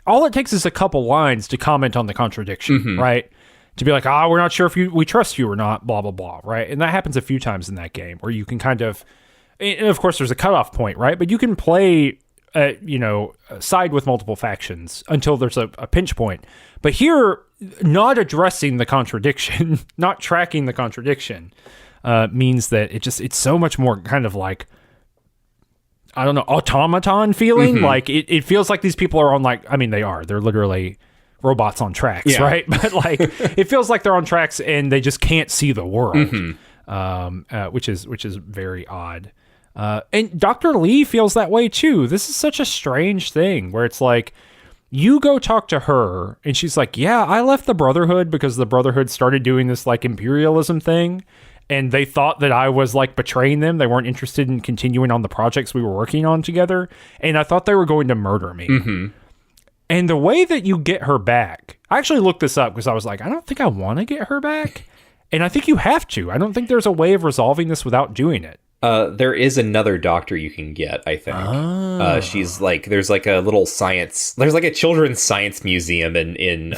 all it takes is a couple lines to comment on the contradiction, right? To be like, we're not sure if we trust you or not, blah, blah, blah, right? And that happens a few times in that game where you can kind of, and of course there's a cutoff point, right? But you can play, side with multiple factions until there's a pinch point. But here, not addressing the contradiction, not tracking the contradiction, means that it's so much more kind of like, I don't know, automaton feeling. Like it feels like these people are on they're literally robots on tracks, right? But like it feels like they're on tracks and they just can't see the world, which is very odd. And Dr. Lee feels that way too. This is such a strange thing where it's like you go talk to her and she's like, yeah, I left the Brotherhood because the Brotherhood started doing this like imperialism thing. And they thought that I was like betraying them. They weren't interested in continuing on the projects we were working on together. And I thought they were going to murder me. And the way that you get her back, I actually looked this up because I was like, I don't think I want to get her back. And I think you have to. I don't think there's a way of resolving this without doing it. There is another doctor you can get, I think. She's like, there's like a little science, there's like a children's science museum in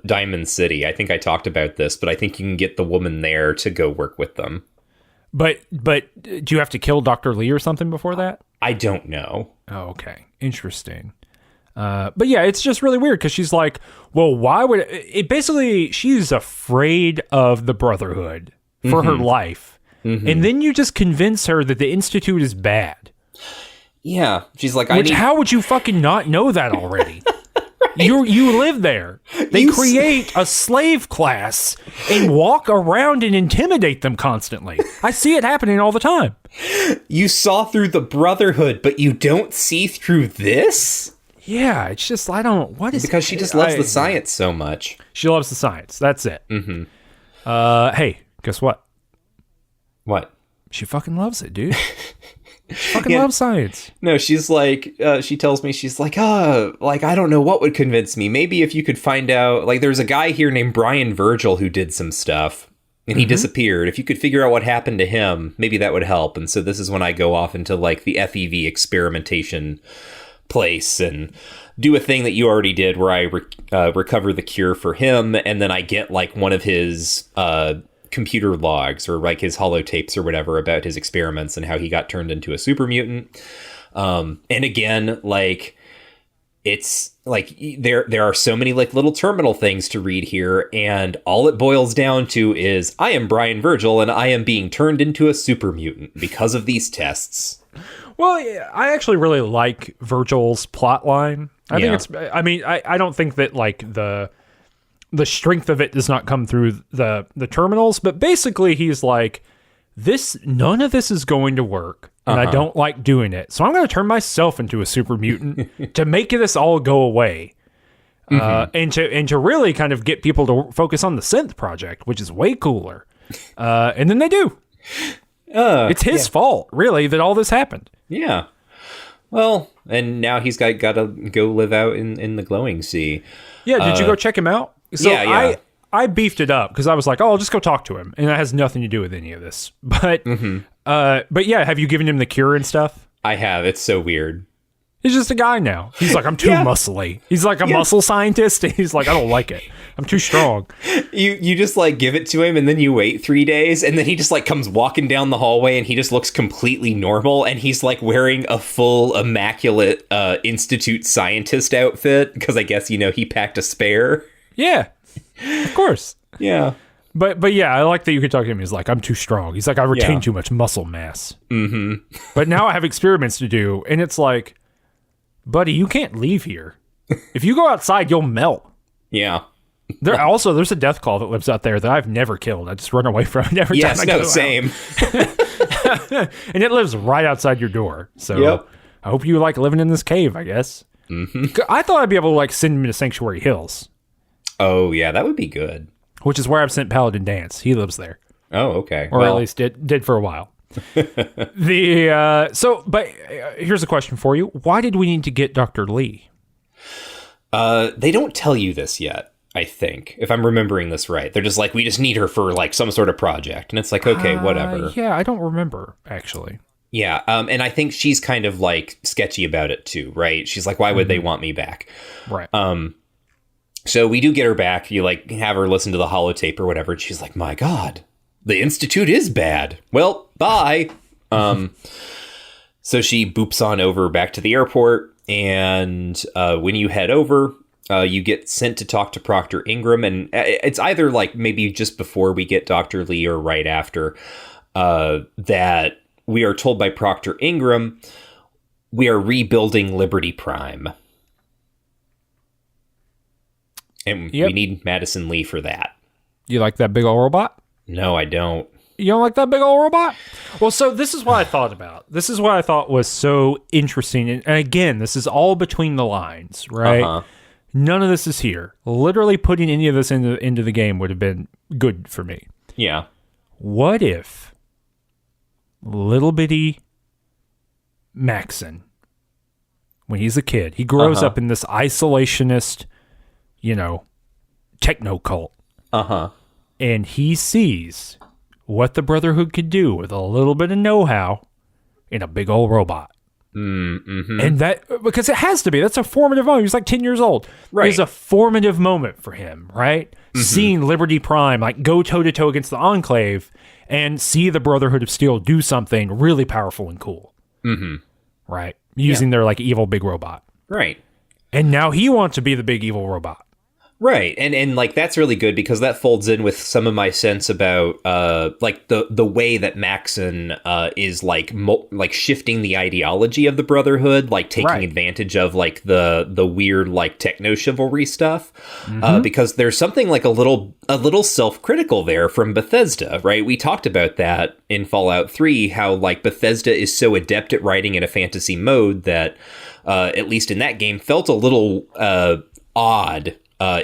Diamond City. I think I talked about this, but I think you can get the woman there to go work with them. But do you have to kill Dr. Lee or something before that? I don't know. Oh, okay. Interesting. But yeah, it's just really weird because she's like, well, why would it basically, she's afraid of the Brotherhood for her life. And then you just convince her that the Institute is bad. Yeah. She's like, how would you fucking not know that already? You live there. They create a slave class and walk around and intimidate them constantly. I see it happening all the time. You saw through the Brotherhood, but you don't see through this? Yeah, it's just, I don't, what is Because she just loves the science so much. She loves the science. That's it. Hey, guess what? What? She fucking loves it, dude. She fucking loves science. No, she's like, she tells me, she's like, like, I don't know what would convince me. Maybe if you could find out, like, there's a guy here named Brian Virgil who did some stuff, and he disappeared. If you could figure out what happened to him, maybe that would help. And so this is when I go off into, like, the FEV experimentation place and do a thing that you already did where I recover the cure for him, and then I get, like, one of his, computer logs or like his holotapes or whatever about his experiments and how he got turned into a super mutant. And again, like, it's like there are so many like little terminal things to read here, and all it boils down to is I am Brian Virgil and I am being turned into a super mutant because of these tests. Well, yeah, I actually really like Virgil's plot line. I think it's, I mean, I don't think that like the strength of it does not come through the terminals, but basically he's like, none of this is going to work, and I don't like doing it, so I'm going to turn myself into a super mutant to make this all go away, and to really kind of get people to focus on the synth project, which is way cooler, and then they do. It's his fault, really, that all this happened. Yeah. Well, and now he's got to go live out in the glowing sea. Yeah, did you go check him out? So yeah. I beefed it up because I was like, oh, I'll just go talk to him. And that has nothing to do with any of this. But yeah, have you given him the cure and stuff? I have. It's so weird. He's just a guy now. He's like, I'm too muscly. He's like a muscle scientist. And he's like, I don't like it. I'm too strong. You just like give it to him and then you wait 3 days and then he just like comes walking down the hallway and he just looks completely normal and he's like wearing a full immaculate Institute scientist outfit because I guess, he packed a spare. Yeah, of course. Yeah. But yeah, I like that you could talk to him. He's like, I'm too strong. He's like, I retain too much muscle mass. But now I have experiments to do. And it's like, buddy, you can't leave here. If you go outside, you'll melt. Yeah. There's a death claw that lives out there that I've never killed. I just run away from it every time I go same. And it lives right outside your door. So I hope you like living in this cave, I guess. I thought I'd be able to like send him to Sanctuary Hills. Oh, yeah, that would be good. Which is where I've sent Paladin Dance. He lives there. Oh, okay. Or at least did for a while. But here's a question for you. Why did we need to get Dr. Lee? They don't tell you this yet, I think, if I'm remembering this right. They're just like, we just need her for like some sort of project. And it's like, okay, whatever. Yeah, I don't remember, actually. Yeah, and I think she's kind of like sketchy about it too, right? She's like, why would they want me back? Right. So we do get her back. You like have her listen to the holotape or whatever. And she's like, my God, the Institute is bad. Well, bye. So she boops on over back to the airport. And when you head over, you get sent to talk to Proctor Ingram. And it's either like maybe just before we get Dr. Lee or right after that we are told by Proctor Ingram, we are rebuilding Liberty Prime. And we need Madison Lee for that. You like that big old robot? No, I don't. You don't like that big old robot? Well, so this is what I thought about. This is what I thought was so interesting. And again, this is all between the lines, right? None of this is here. Literally putting any of this into the game would have been good for me. Yeah. What if little bitty Maxon when he's a kid. He grows up in this isolationist, techno cult. And he sees what the Brotherhood could do with a little bit of know-how in a big old robot. And that, because it has to be, that's a formative moment. He's like 10 years old. Right. It's a formative moment for him, right? Seeing Liberty Prime like go toe-to-toe against the Enclave and see the Brotherhood of Steel do something really powerful and cool. Right? Using their like evil big robot. Right. And now he wants to be the big evil robot. Right. And like that's really good because that folds in with some of my sense about like the way that Maxon is like shifting the ideology of the Brotherhood, like taking advantage of like the weird like techno chivalry stuff. Because there's something like a little self-critical there from Bethesda, right? We talked about that in Fallout 3, how like Bethesda is so adept at writing in a fantasy mode that at least in that game felt a little odd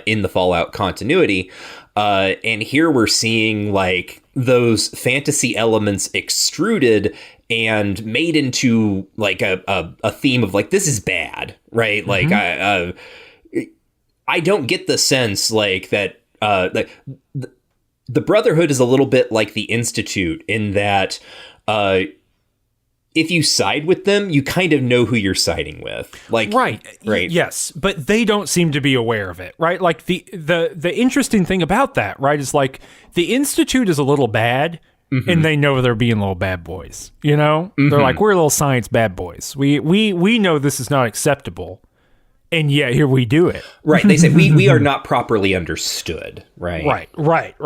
in the Fallout continuity. And here we're seeing like those fantasy elements extruded and made into like a theme of like, this is bad, right? Like I don't get the sense like that like the Brotherhood is a little bit like the Institute in that if you side with them, you kind of know who you're siding with. Like, right. Yes, but they don't seem to be aware of it, right? Like the interesting thing about that, right, is like the Institute is a little bad, and they know they're being little bad boys. They're like, we're little science bad boys. We know this is not acceptable, and yet here we do it. Right. They say we are not properly understood. Right. Right.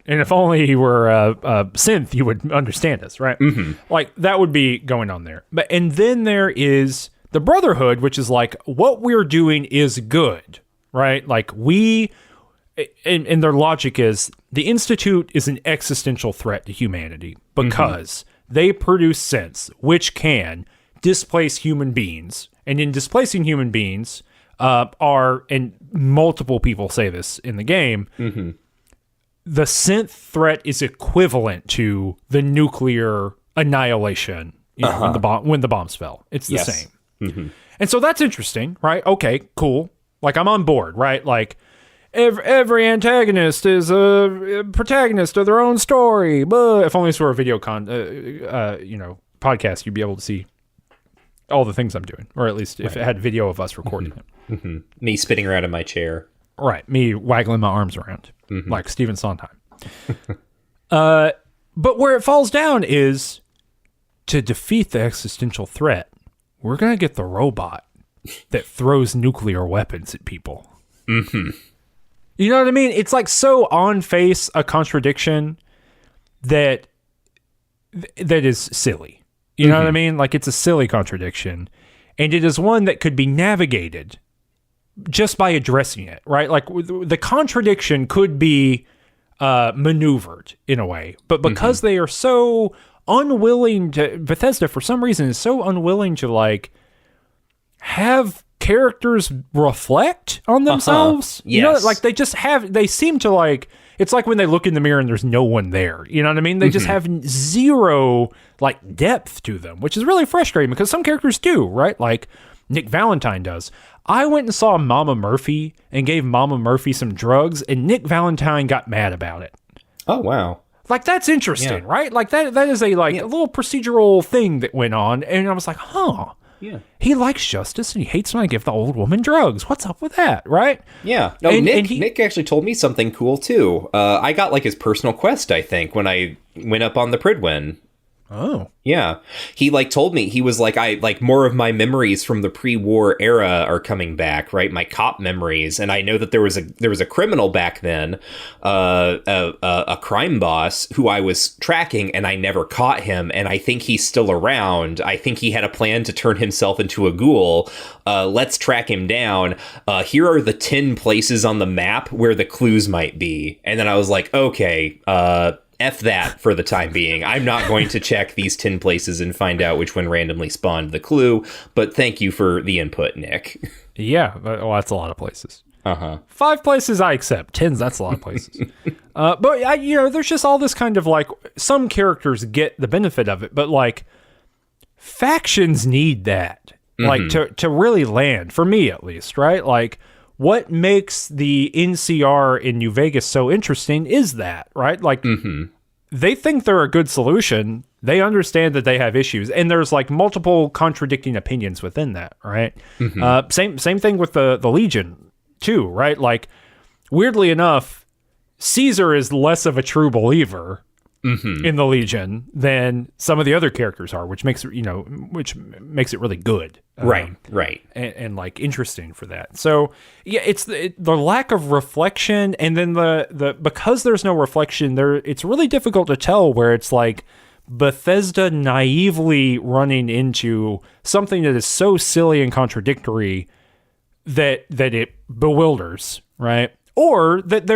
And if only you were a synth, you would understand us, right? Like that would be going on there. And then there is the Brotherhood, which is like what we're doing is good, right? Like and their logic is the Institute is an existential threat to humanity because they produce synths which can displace human beings, and in displacing human beings. And multiple people say this in the game, the synth threat is equivalent to the nuclear annihilation when the bombs fell. It's the same. And so that's interesting, right? Okay, cool. Like I'm on board, right? Like every antagonist is a protagonist of their own story. But if only this were a video podcast, you'd be able to see all the things I'm doing, or at least if it had video of us recording it. Me spinning around in my chair. Right. Me waggling my arms around like Stephen Sondheim. But where it falls down is to defeat the existential threat, we're going to get the robot that throws nuclear weapons at people. You know what I mean? It's like so on face a contradiction that is silly. You know what I mean? Like it's a silly contradiction. And it is one that could be navigated just by addressing it, right? Like the contradiction could be maneuvered in a way. But because they are so unwilling to, Bethesda for some reason is so unwilling to like have characters reflect on themselves. Yes. Like they seem to like, it's like when they look in the mirror and there's no one there. You know what I mean? They just have zero like depth to them, which is really frustrating because some characters do, right? Like Nick Valentine does. I went and saw Mama Murphy and gave Mama Murphy some drugs, and Nick Valentine got mad about it. Oh, wow. Like, that's interesting, right? Like, that is a little procedural thing that went on, and I was like, huh. Yeah. He likes justice, and he hates when I give the old woman drugs. What's up with that, right? Yeah. No, Nick actually told me something cool, too. I got, like, his personal quest, I think, when I went up on the Pridwen. Oh. Yeah. He like told me, he was like, more of my memories from the pre-war era are coming back, right? My cop memories. And I know that there was a criminal back then, a crime boss who I was tracking and I never caught him. And I think he's still around. I think he had a plan to turn himself into a ghoul. Let's track him down. Here are the 10 places on the map where the clues might be. And then I was like, okay, F that for the time being. I'm not going to check these 10 places and find out which one randomly spawned the clue, but thank you for the input, Nick. Yeah, well, that's a lot of places. 5 places I accept. 10's, that's a lot of places. But, there's just all this kind of like, some characters get the benefit of it, but like, factions need that. like to really land, for me at least, right? Like, what makes the NCR in New Vegas so interesting is that, right? Like, they think they're a good solution. They understand that they have issues, and there's like multiple contradicting opinions within that, right? Same thing with the Legion too, right? Like, weirdly enough, Caesar is less of a true believer in the Legion than some of the other characters are, which makes it really good, Right. and like interesting for that. So yeah, it's the lack of reflection, and then the because there's no reflection there, it's really difficult to tell where it's like Bethesda naively running into something that is so silly and contradictory that it bewilders, right? Or that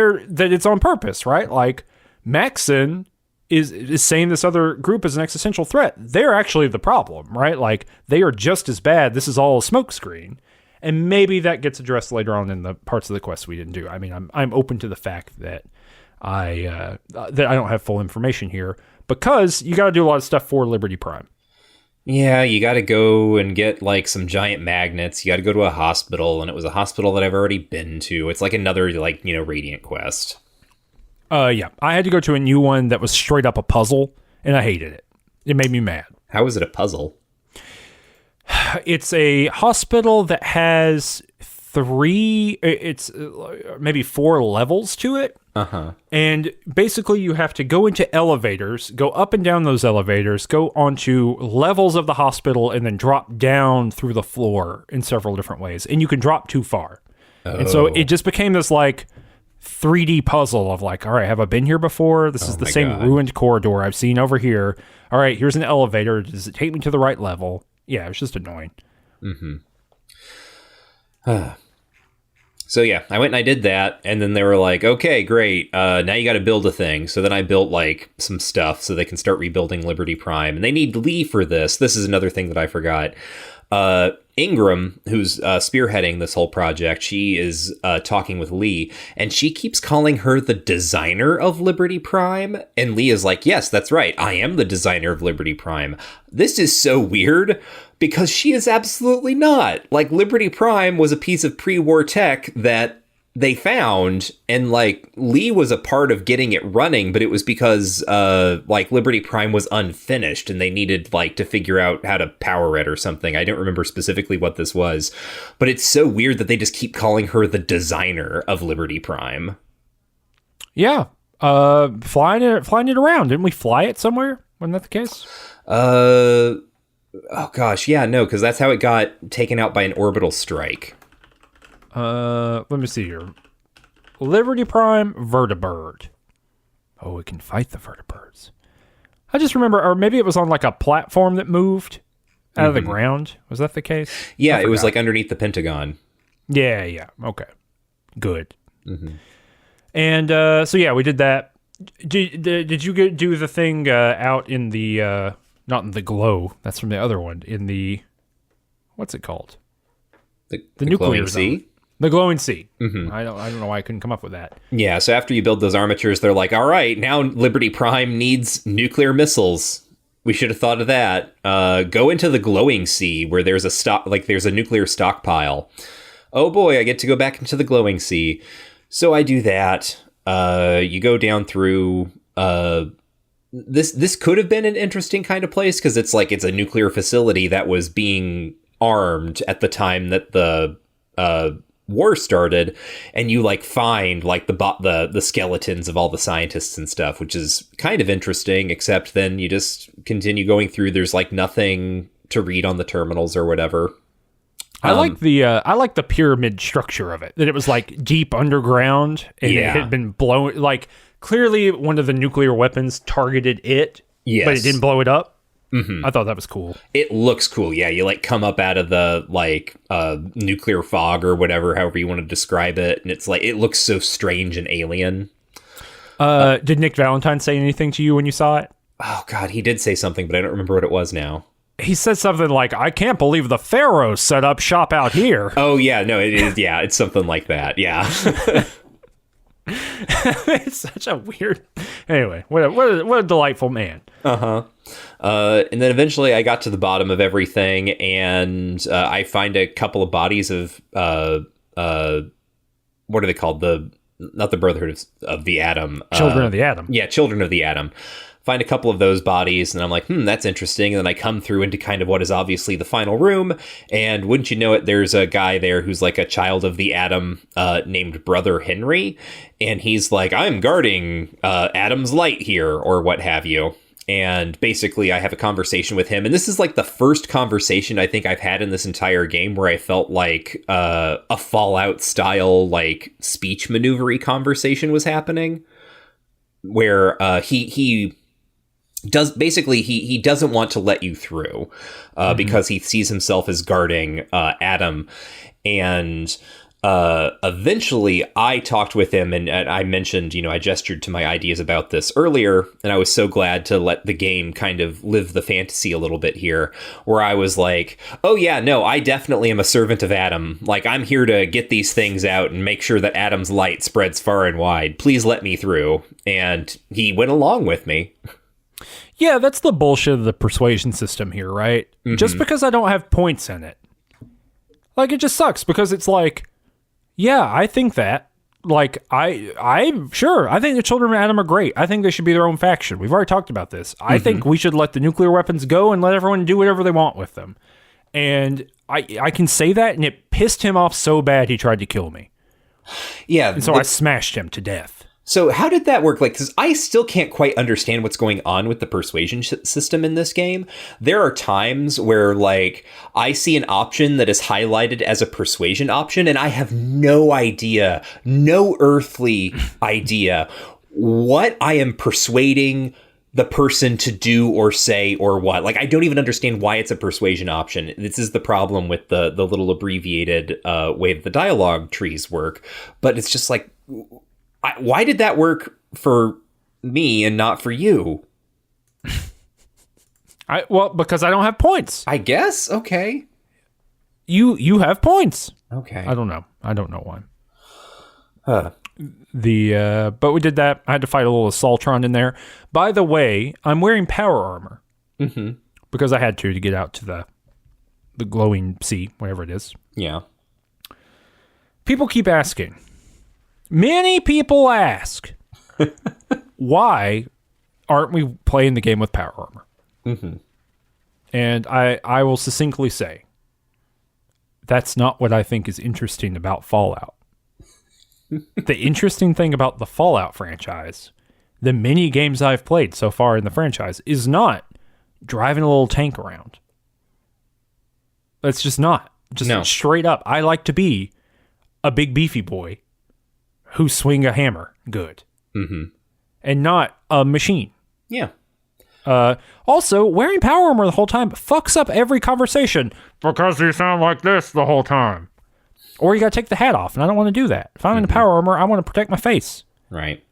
it's on purpose, right? Like, Maxon is saying this other group is an existential threat. They're actually the problem, right? Like, they are just as bad. This is all a smokescreen. And maybe that gets addressed later on in the parts of the quest we didn't do. I mean, I'm open to the fact that I don't have full information here, because you got to do a lot of stuff for Liberty Prime. Yeah, you got to go and get like some giant magnets. You got to go to a hospital, and it was a hospital that I've already been to. It's like another Radiant quest. Yeah, I had to go to a new one that was straight up a puzzle, and I hated it. It made me mad. How is it a puzzle? It's a hospital that has maybe 4 levels to it. And basically you have to go into elevators, go up and down those elevators, go onto levels of the hospital, and then drop down through the floor in several different ways. And you can drop too far. And so it just became this like 3D puzzle of like, all right, have I been here before? This is the same ruined corridor I've seen over here. All right, here's an elevator. Does it take me to the right level? Yeah, it was just annoying. So yeah, I went and I did that, and then they were like, okay, great, now you got to build a thing. So then I built like some stuff so they can start rebuilding Liberty Prime, and they need Lee for this. This is another thing that I forgot. Ingram, who's spearheading this whole project, she is talking with Lee, and she keeps calling her the designer of Liberty Prime. And Lee is like, yes, that's right. I am the designer of Liberty Prime. This is so weird because she is absolutely not. Like, Liberty Prime was a piece of pre-war tech that they found, and like Lee was a part of getting it running, but it was because like Liberty Prime was unfinished and they needed like to figure out how to power it or something. I don't remember specifically what this was, but it's so weird that they just keep calling her the designer of Liberty Prime. Yeah. Flying it around. Didn't we fly it somewhere? Wasn't that the case? Oh gosh, yeah, no, because that's how it got taken out by an orbital strike. Let me see here. Liberty Prime Vertibird. Oh, we can fight the Vertibirds. I just remember, or maybe it was on like a platform that moved out of the ground. Was that the case? Yeah, it was like underneath the Pentagon. Yeah. Okay. Good. And so yeah, we did that. Did you do the thing out in the not in the glow? That's from the other one. In the, what's it called? The nuclear sea. zone. The glowing sea. I don't know why I couldn't come up with that. Yeah, so after you build those armatures, they're like, all right, now Liberty Prime needs nuclear missiles. We should have thought of that. Go into the glowing sea where there's a nuclear stockpile. Oh boy, I get to go back into the glowing sea. So I do that. You go down through. This could have been an interesting kind of place because it's a nuclear facility that was being armed at the time that the war started, and you like find like the skeletons of all the scientists and stuff, which is kind of interesting, except then you just continue going through. There's like nothing to read on the terminals or whatever. I like the pyramid structure of it, that it was like deep underground and it had been blown, like clearly one of the nuclear weapons targeted it, but it didn't blow it up. I thought that was cool. It looks cool. Yeah, you like come up out of the like nuclear fog or whatever, however you want to describe it, and it's like it looks so strange and alien. Did Nick Valentine say anything to you when you saw it? Oh God, he did say something, but I don't remember what it was now. He said something like, "I can't believe the Pharaohs set up shop out here." Oh yeah, no, it is. Yeah, it's something like that. Yeah. It's such a weird. Anyway, what a delightful man. And then eventually I got to the bottom of everything, and I find a couple of bodies of what are they called? Not the Brotherhood of the Atom. Children of the Atom. Yeah, Children of the Atom. Find a couple of those bodies, and I'm like, that's interesting. And then I come through into kind of what is obviously the final room, and wouldn't you know it, there's a guy there who's like a child of the Atom named Brother Henry, and he's like, I'm guarding Adam's light here, or what have you. And basically, I have a conversation with him, and this is like the first conversation I think I've had in this entire game where I felt like a Fallout style like speech maneuvery conversation was happening, where he doesn't want to let you through because he sees himself as guarding Adam. And eventually I talked with him, and I mentioned, I gestured to my ideas about this earlier, and I was so glad to let the game kind of live the fantasy a little bit here, where I was like, oh yeah, no, I definitely am a servant of Adam. Like, I'm here to get these things out and make sure that Adam's light spreads far and wide. Please let me through. And he went along with me. Yeah, that's the bullshit of the persuasion system here, right? Just because I don't have points in it. Like, it just sucks because it's like, yeah, I think that. Like, I'm sure. I think the Children of Atom are great. I think they should be their own faction. We've already talked about this. I think we should let the nuclear weapons go and let everyone do whatever they want with them. And I can say that, and it pissed him off so bad he tried to kill me. Yeah. And so I smashed him to death. So how did that work? Like, because I still can't quite understand what's going on with the persuasion system in this game. There are times where, like, I see an option that is highlighted as a persuasion option, and I have no idea, no earthly idea what I am persuading the person to do or say or what. Like, I don't even understand why it's a persuasion option. This is the problem with the little abbreviated way that the dialogue trees work. But it's just like, why did that work for me and not for you? Because I don't have points. I guess. Okay. You have points. Okay. I don't know why. Huh. But we did that. I had to fight a little Assaultron in there. By the way, I'm wearing power armor. Because I had to get out to the glowing sea, whatever it is. Yeah. People keep asking. Many people ask, why aren't we playing the game with power armor? And I will succinctly say, that's not what I think is interesting about Fallout. The interesting thing about the Fallout franchise, the many games I've played so far in the franchise, is not driving a little tank around. That's just not. Just straight up. I like to be a big beefy boy who swing a hammer good. And not a machine. Yeah. Also, wearing power armor the whole time fucks up every conversation because you sound like this the whole time. Or you gotta take the hat off, and I don't want to do that. If I'm in power armor, I want to protect my face. Right.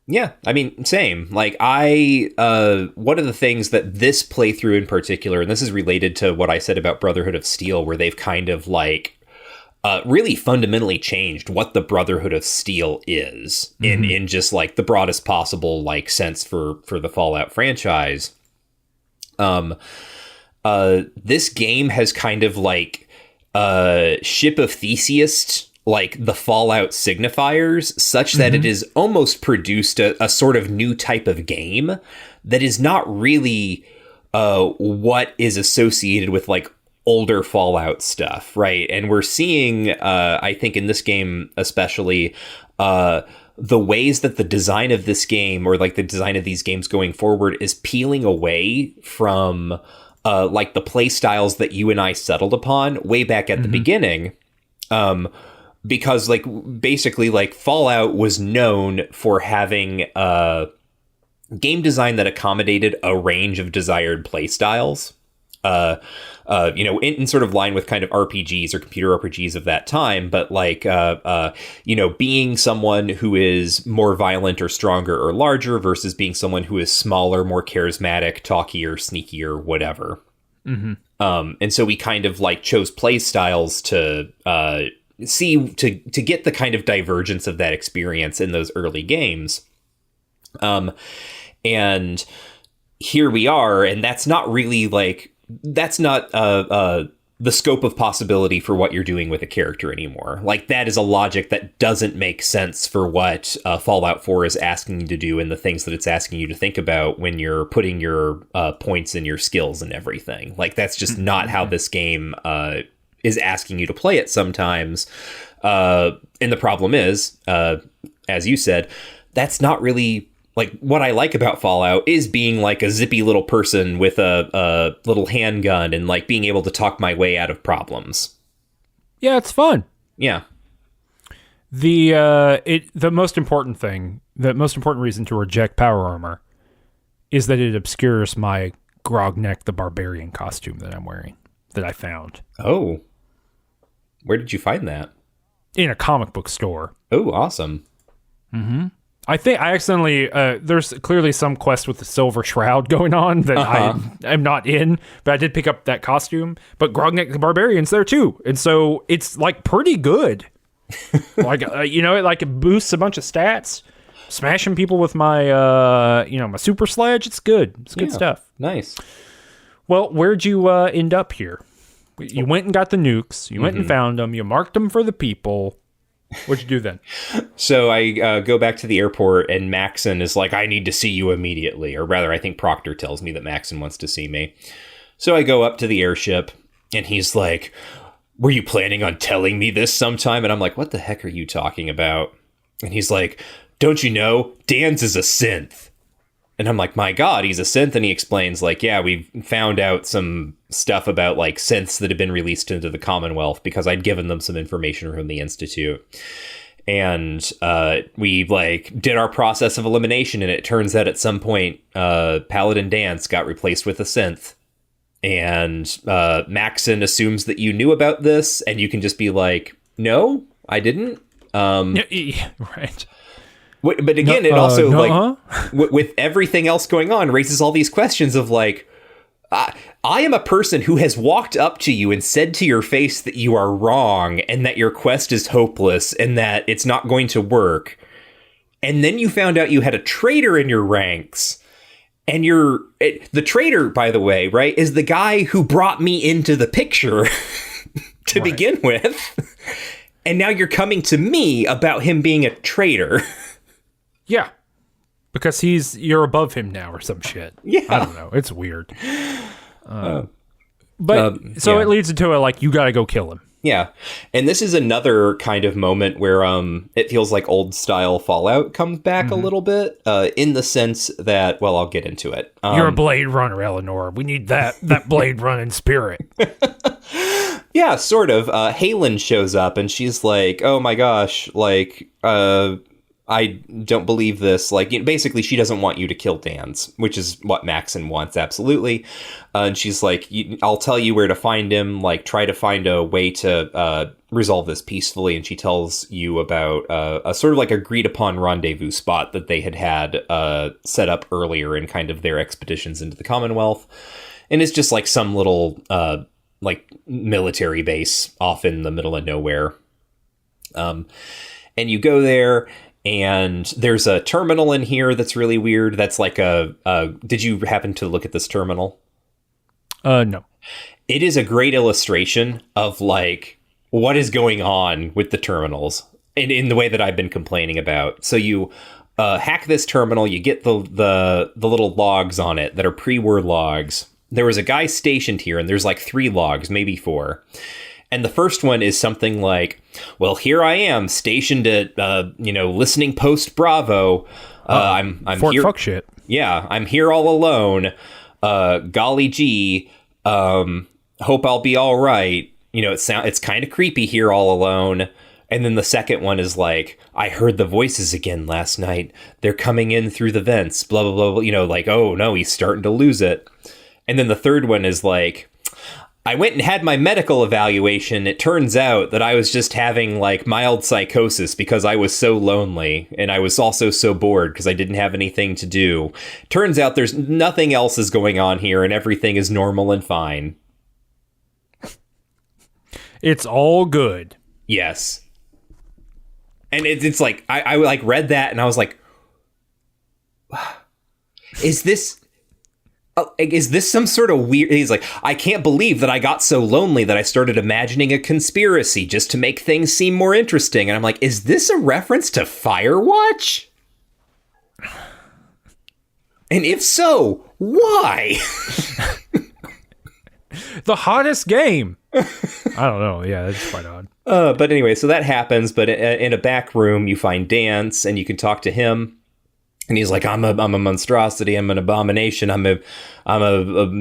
Yeah, I mean, same. Like, one of the things that this playthrough in particular, and this is related to what I said about Brotherhood of Steel, where they've kind of, like, really fundamentally changed what the Brotherhood of Steel is in just, like, the broadest possible, like, sense for the Fallout franchise. This game has kind of, like, Ship of Theseus, like, the Fallout signifiers, such that it has almost produced a sort of new type of game that is not really what is associated with, like, older Fallout stuff, right? And we're seeing, I think in this game especially, the ways that the design of this game, or like the design of these games going forward, is peeling away from like the play styles that you and I settled upon way back at the beginning. Because, like, basically, like, Fallout was known for having game design that accommodated a range of desired play styles. In sort of line with kind of RPGs or computer RPGs of that time, but like, being someone who is more violent or stronger or larger versus being someone who is smaller, more charismatic, talkier, sneakier, whatever. And so we kind of like chose play styles to, see to get the kind of divergence of that experience in those early games. And here we are, and that's not really like, that's not the scope of possibility for what you're doing with a character anymore. Like, that is a logic that doesn't make sense for what Fallout 4 is asking you to do and the things that it's asking you to think about when you're putting your points and your skills and everything. Like, that's just not how this game is asking you to play it sometimes. And the problem is, as you said, that's not really... Like, what I like about Fallout is being like a zippy little person with a little handgun and like being able to talk my way out of problems. Yeah, it's fun. Yeah. The most important thing, the most important reason to reject power armor is that it obscures my Grogneck the Barbarian costume that I'm wearing, that I found. Oh. Where did you find that? In a comic book store. Oh, awesome. Mm-hmm. I think I accidentally, there's clearly some quest with the Silver Shroud going on that I'm not in, but I did pick up that costume. But Grogneck the Barbarian's there too. And so it's like pretty good. Like, it like it boosts a bunch of stats. Smashing people with my, my super sledge. It's good. It's good stuff. Nice. Well, where'd you end up here? You went and got the nukes. You went and found them. You marked them for the people. What'd you do then? So I go back to the airport, and Maxon is like, I need to see you immediately. Or rather, I think Proctor tells me that Maxon wants to see me. So I go up to the airship, and he's like, were you planning on telling me this sometime? And I'm like, what the heck are you talking about? And he's like, don't you know, Dan's is a synth. And I'm like, my God, he's a synth. And he explains, like, yeah, we found out some stuff about, like, synths that have been released into the Commonwealth because I'd given them some information from the Institute. And we, like, did our process of elimination. And it turns out at some point, Paladin Dance got replaced with a synth. And Maxon assumes that you knew about this. And you can just be like, no, I didn't. Right. But again, it also, with everything else going on, raises all these questions of, like, I am a person who has walked up to you and said to your face that you are wrong and that your quest is hopeless and that it's not going to work. And then you found out you had a traitor in your ranks. And the traitor, by the way, right, is the guy who brought me into the picture to begin with. And now you're coming to me about him being a traitor. Yeah, because you're above him now or some shit. Yeah. I don't know. It's weird. It leads into it like, you got to go kill him. Yeah. And this is another kind of moment where it feels like old style Fallout comes back a little bit in the sense that, well, I'll get into it. You're a Blade Runner, Eleanor. We need that Blade Running spirit. Yeah, sort of. Halen shows up and she's like, oh my gosh, like, I don't believe this. Like, basically, she doesn't want you to kill Dan's, which is what Maxon wants, absolutely. And she's like, I'll tell you where to find him. Like, try to find a way to resolve this peacefully. And she tells you about a sort of like agreed upon rendezvous spot that they had set up earlier in kind of their expeditions into the Commonwealth. And it's just like some little like military base off in the middle of nowhere. And you go there. And there's a terminal in here that's really weird. That's like did you happen to look at this terminal? No. It is a great illustration of, like, what is going on with the terminals in the way that I've been complaining about. So you hack this terminal, you get the little logs on it that are pre-war logs. There was a guy stationed here, and there's like 3 logs, maybe 4. And the first one is something like, well, here I am stationed at, listening post Bravo. I'm Fort here. Fuck shit. Yeah, I'm here all alone. Golly gee. Hope I'll be all right. It's kind of creepy here all alone. And then the second one is like, I heard the voices again last night. They're coming in through the vents, blah, blah, blah, blah. Like, oh no, he's starting to lose it. And then the third one is like, I went and had my medical evaluation. It turns out that I was just having, like, mild psychosis because I was so lonely, and I was also so bored because I didn't have anything to do. Turns out there's nothing else is going on here, and everything is normal and fine. It's all good. Yes. And it's like, I like read that and I was like, is this some sort of weird... He's like, I can't believe that I got so lonely that I started imagining a conspiracy just to make things seem more interesting. And I'm like, is this a reference to Firewatch? And if so, why? The hottest game. I don't know. Yeah, that's quite odd. But anyway, so that happens. But in a back room, you find Dance, and you can talk to him. And he's like, I'm a monstrosity. I'm an abomination. I'm a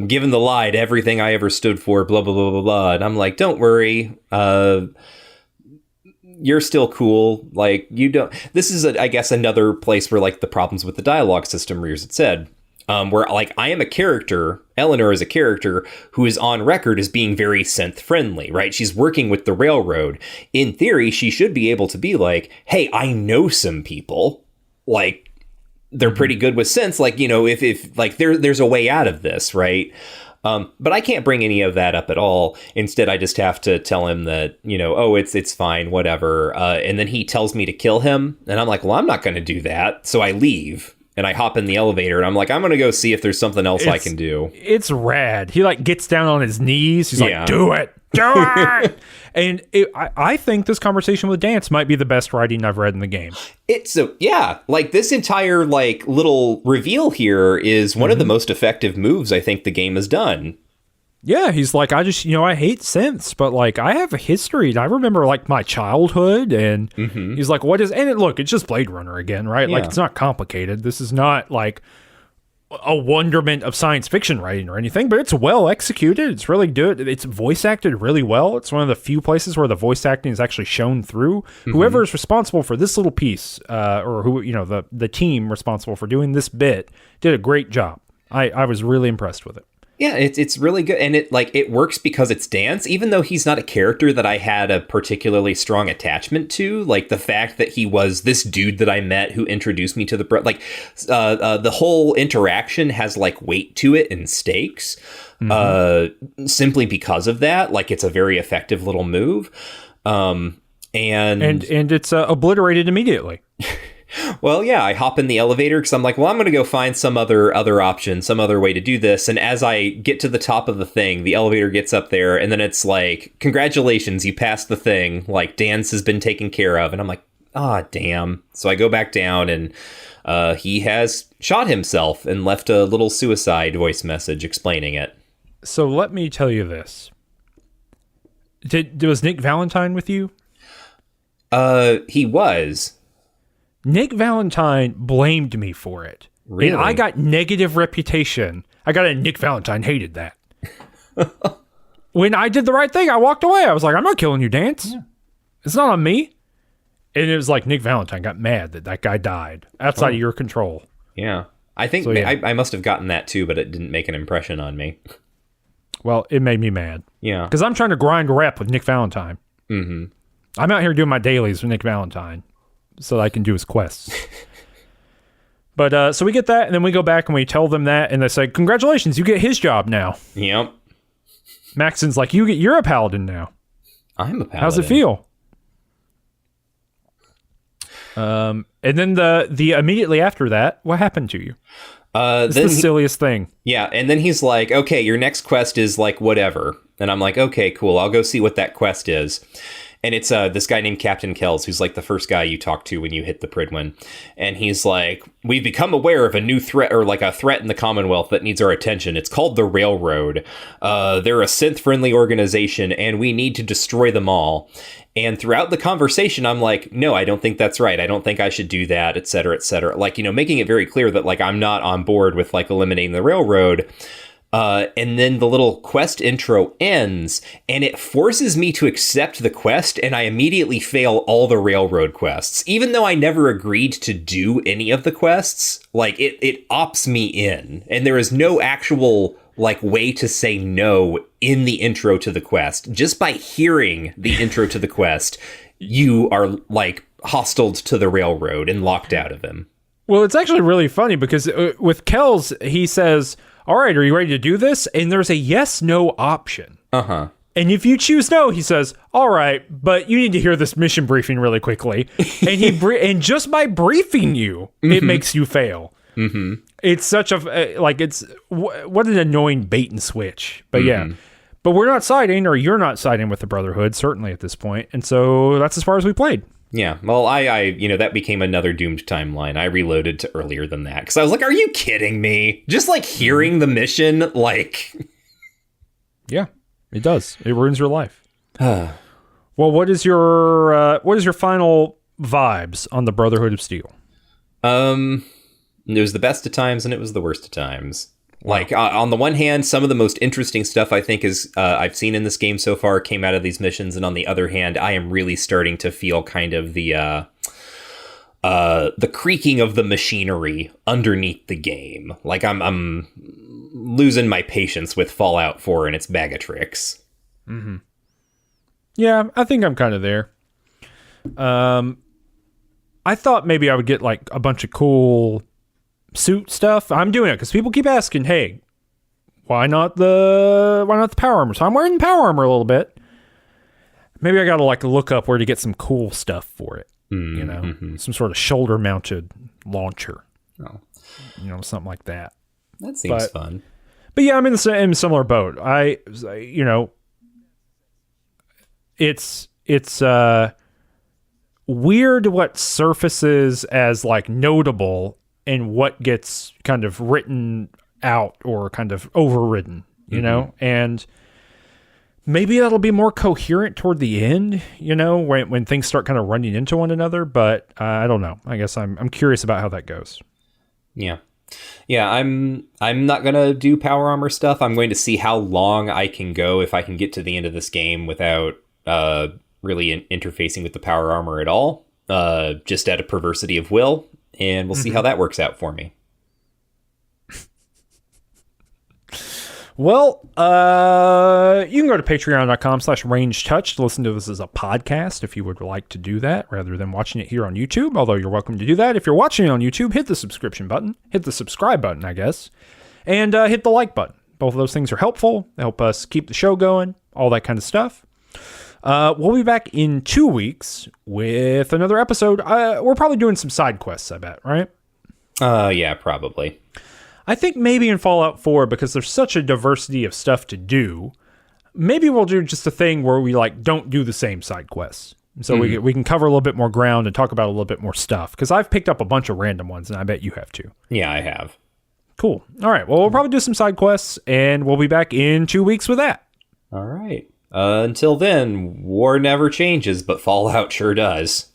given the lie to everything I ever stood for. Blah blah blah blah blah. And I'm like, don't worry. You're still cool. Like, you don't. This is, I guess, another place where like the problems with the dialogue system rears its head. Where like I am a character, Eleanor is a character who is on record as being very synth friendly, right? She's working with the railroad. In theory, she should be able to be like, hey, I know some people, like, they're pretty good with synths. Like, you know, if like there's a way out of this, right? But I can't bring any of that up at all. Instead, I just have to tell him that, you know, oh, it's fine, whatever. And then he tells me to kill him. And I'm like, well, I'm not going to do that. So I leave. And I hop in the elevator and I'm like, I'm going to go see if there's something else I can do. It's rad. He like gets down on his knees. He's Yeah. like, do it. Do it. And I think this conversation with Dance might be the best writing I've read in the game. Yeah, like this entire like little reveal here is one of the most effective moves I think the game has done. Yeah, he's like, I just, I hate synths, but like I have a history and I remember like my childhood and he's like, what is, and look, it's just Blade Runner again, right? Like Yeah. it's not complicated. This is not like a wonderment of science fiction writing or anything, but it's well executed. It's really good. It's voice acted really well. It's one of the few places where the voice acting is actually shown through. Whoever is responsible for this little piece, or who, the team responsible for doing this bit did a great job. I was really impressed with it. Yeah, it's really good, and it works because it's Dance, even though he's not a character that I had a particularly strong attachment to. Like the fact that he was this dude that I met who introduced me to the whole interaction has like weight to it and stakes, simply because of that. Like it's a very effective little move, and it's obliterated immediately. Well, yeah, I hop in the elevator because I'm like, well, I'm going to go find some other option, some other way to do this. And as I get to the top of the thing, the elevator gets up there and then it's like, congratulations, you passed the thing. Like, Dance has been taken care of. And I'm like, damn. So I go back down and he has shot himself and left a little suicide voice message explaining it. So let me tell you this. Was Nick Valentine with you? He was. Nick Valentine blamed me for it. Really? And I got negative reputation. I got a Nick Valentine hated that. When I did the right thing, I walked away. I was like, I'm not killing you, Dance. Yeah. It's not on me. And it was like Nick Valentine got mad that guy died outside of your control. Yeah. I think I must have gotten that too, but it didn't make an impression on me. Well, it made me mad. Yeah. Because I'm trying to grind a rep with Nick Valentine. Mm-hmm. I'm out here doing my dailies with Nick Valentine so that I can do his quests. But so we get that, and then we go back and we tell them that, and they say, congratulations, you get his job now. Yep. Maxon's like, you're a paladin now. I'm a paladin. How's it feel? And then the immediately after that, what happened to you? It's the silliest thing. Yeah, and then he's like, okay, your next quest is like whatever. And I'm like, okay, cool, I'll go see what that quest is. And it's this guy named Captain Kells, who's like the first guy you talk to when you hit the Pridwin. And he's like, we've become aware of a new threat, or like a threat in the Commonwealth that needs our attention. It's called the Railroad. They're a synth-friendly organization, and we need to destroy them all. And throughout the conversation, I'm like, no, I don't think that's right. I don't think I should do that, et cetera, et cetera. Like, making it very clear that like I'm not on board with like eliminating the railroad. And then the little quest intro ends, and it forces me to accept the quest, and I immediately fail all the railroad quests. Even though I never agreed to do any of the quests, like, it opts me in, and there is no actual, like, way to say no in the intro to the quest. Just by hearing the intro to the quest, you are, like, hostile to the railroad and locked out of him. Well, it's actually really funny, because with Kells, he says, all right, are you ready to do this? And there's a yes-no option. Uh-huh. And if you choose no, he says, all right, but you need to hear this mission briefing really quickly. And and just by briefing you, it makes you fail. Mm-hmm. It's such a, what an annoying bait and switch. But yeah, but we're not siding, or you're not siding with the Brotherhood, certainly at this point. And so that's as far as we played. Yeah, well, I that became another doomed timeline. I reloaded to earlier than that because I was like, are you kidding me? Just like hearing the mission, like... Yeah, it does. It ruins your life. Well, what is your final vibes on the Brotherhood of Steel? It was the best of times and it was the worst of times. Wow. Like, on the one hand, some of the most interesting stuff I think is I've seen in this game so far came out of these missions, and on the other hand, I am really starting to feel kind of the creaking of the machinery underneath the game. Like, I'm losing my patience with Fallout 4 and its bag of tricks. Mm-hmm. Yeah, I think I'm kind of there. I thought maybe I would get like a bunch of cool suit stuff. I'm doing it because people keep asking, hey, why not the power armor? So I'm wearing the power armor a little bit. Maybe I gotta like look up where to get some cool stuff for it. You know, some sort of shoulder mounted launcher. Oh. You know, something like that. That seems fun. But yeah, I'm in a similar boat. It's weird what surfaces as like notable and what gets kind of written out or kind of overridden, you know? And maybe that'll be more coherent toward the end, you know, when things start kind of running into one another. But I don't know. I guess I'm curious about how that goes. Yeah. Yeah, I'm not going to do power armor stuff. I'm going to see how long I can go if I can get to the end of this game without really interfacing with the power armor at all, just out of perversity of will. And we'll see how that works out for me. Well, you can go to patreon.com/rangetouch to listen to this as a podcast if you would like to do that rather than watching it here on YouTube, although you're welcome to do that. If you're watching it on YouTube, hit the subscription button, hit the subscribe button, I guess, and hit the like button. Both of those things are helpful. They help us keep the show going, all that kind of stuff. We'll be back in 2 weeks with another episode. We're probably doing some side quests, I bet, right? Yeah, probably. I think maybe in Fallout 4, because there's such a diversity of stuff to do, maybe we'll do just a thing where we like don't do the same side quests. So we can cover a little bit more ground and talk about a little bit more stuff. Because I've picked up a bunch of random ones, and I bet you have too. Yeah, I have. Cool. All right. Well, we'll probably do some side quests, and we'll be back in 2 weeks with that. All right. Until then, war never changes, but Fallout sure does.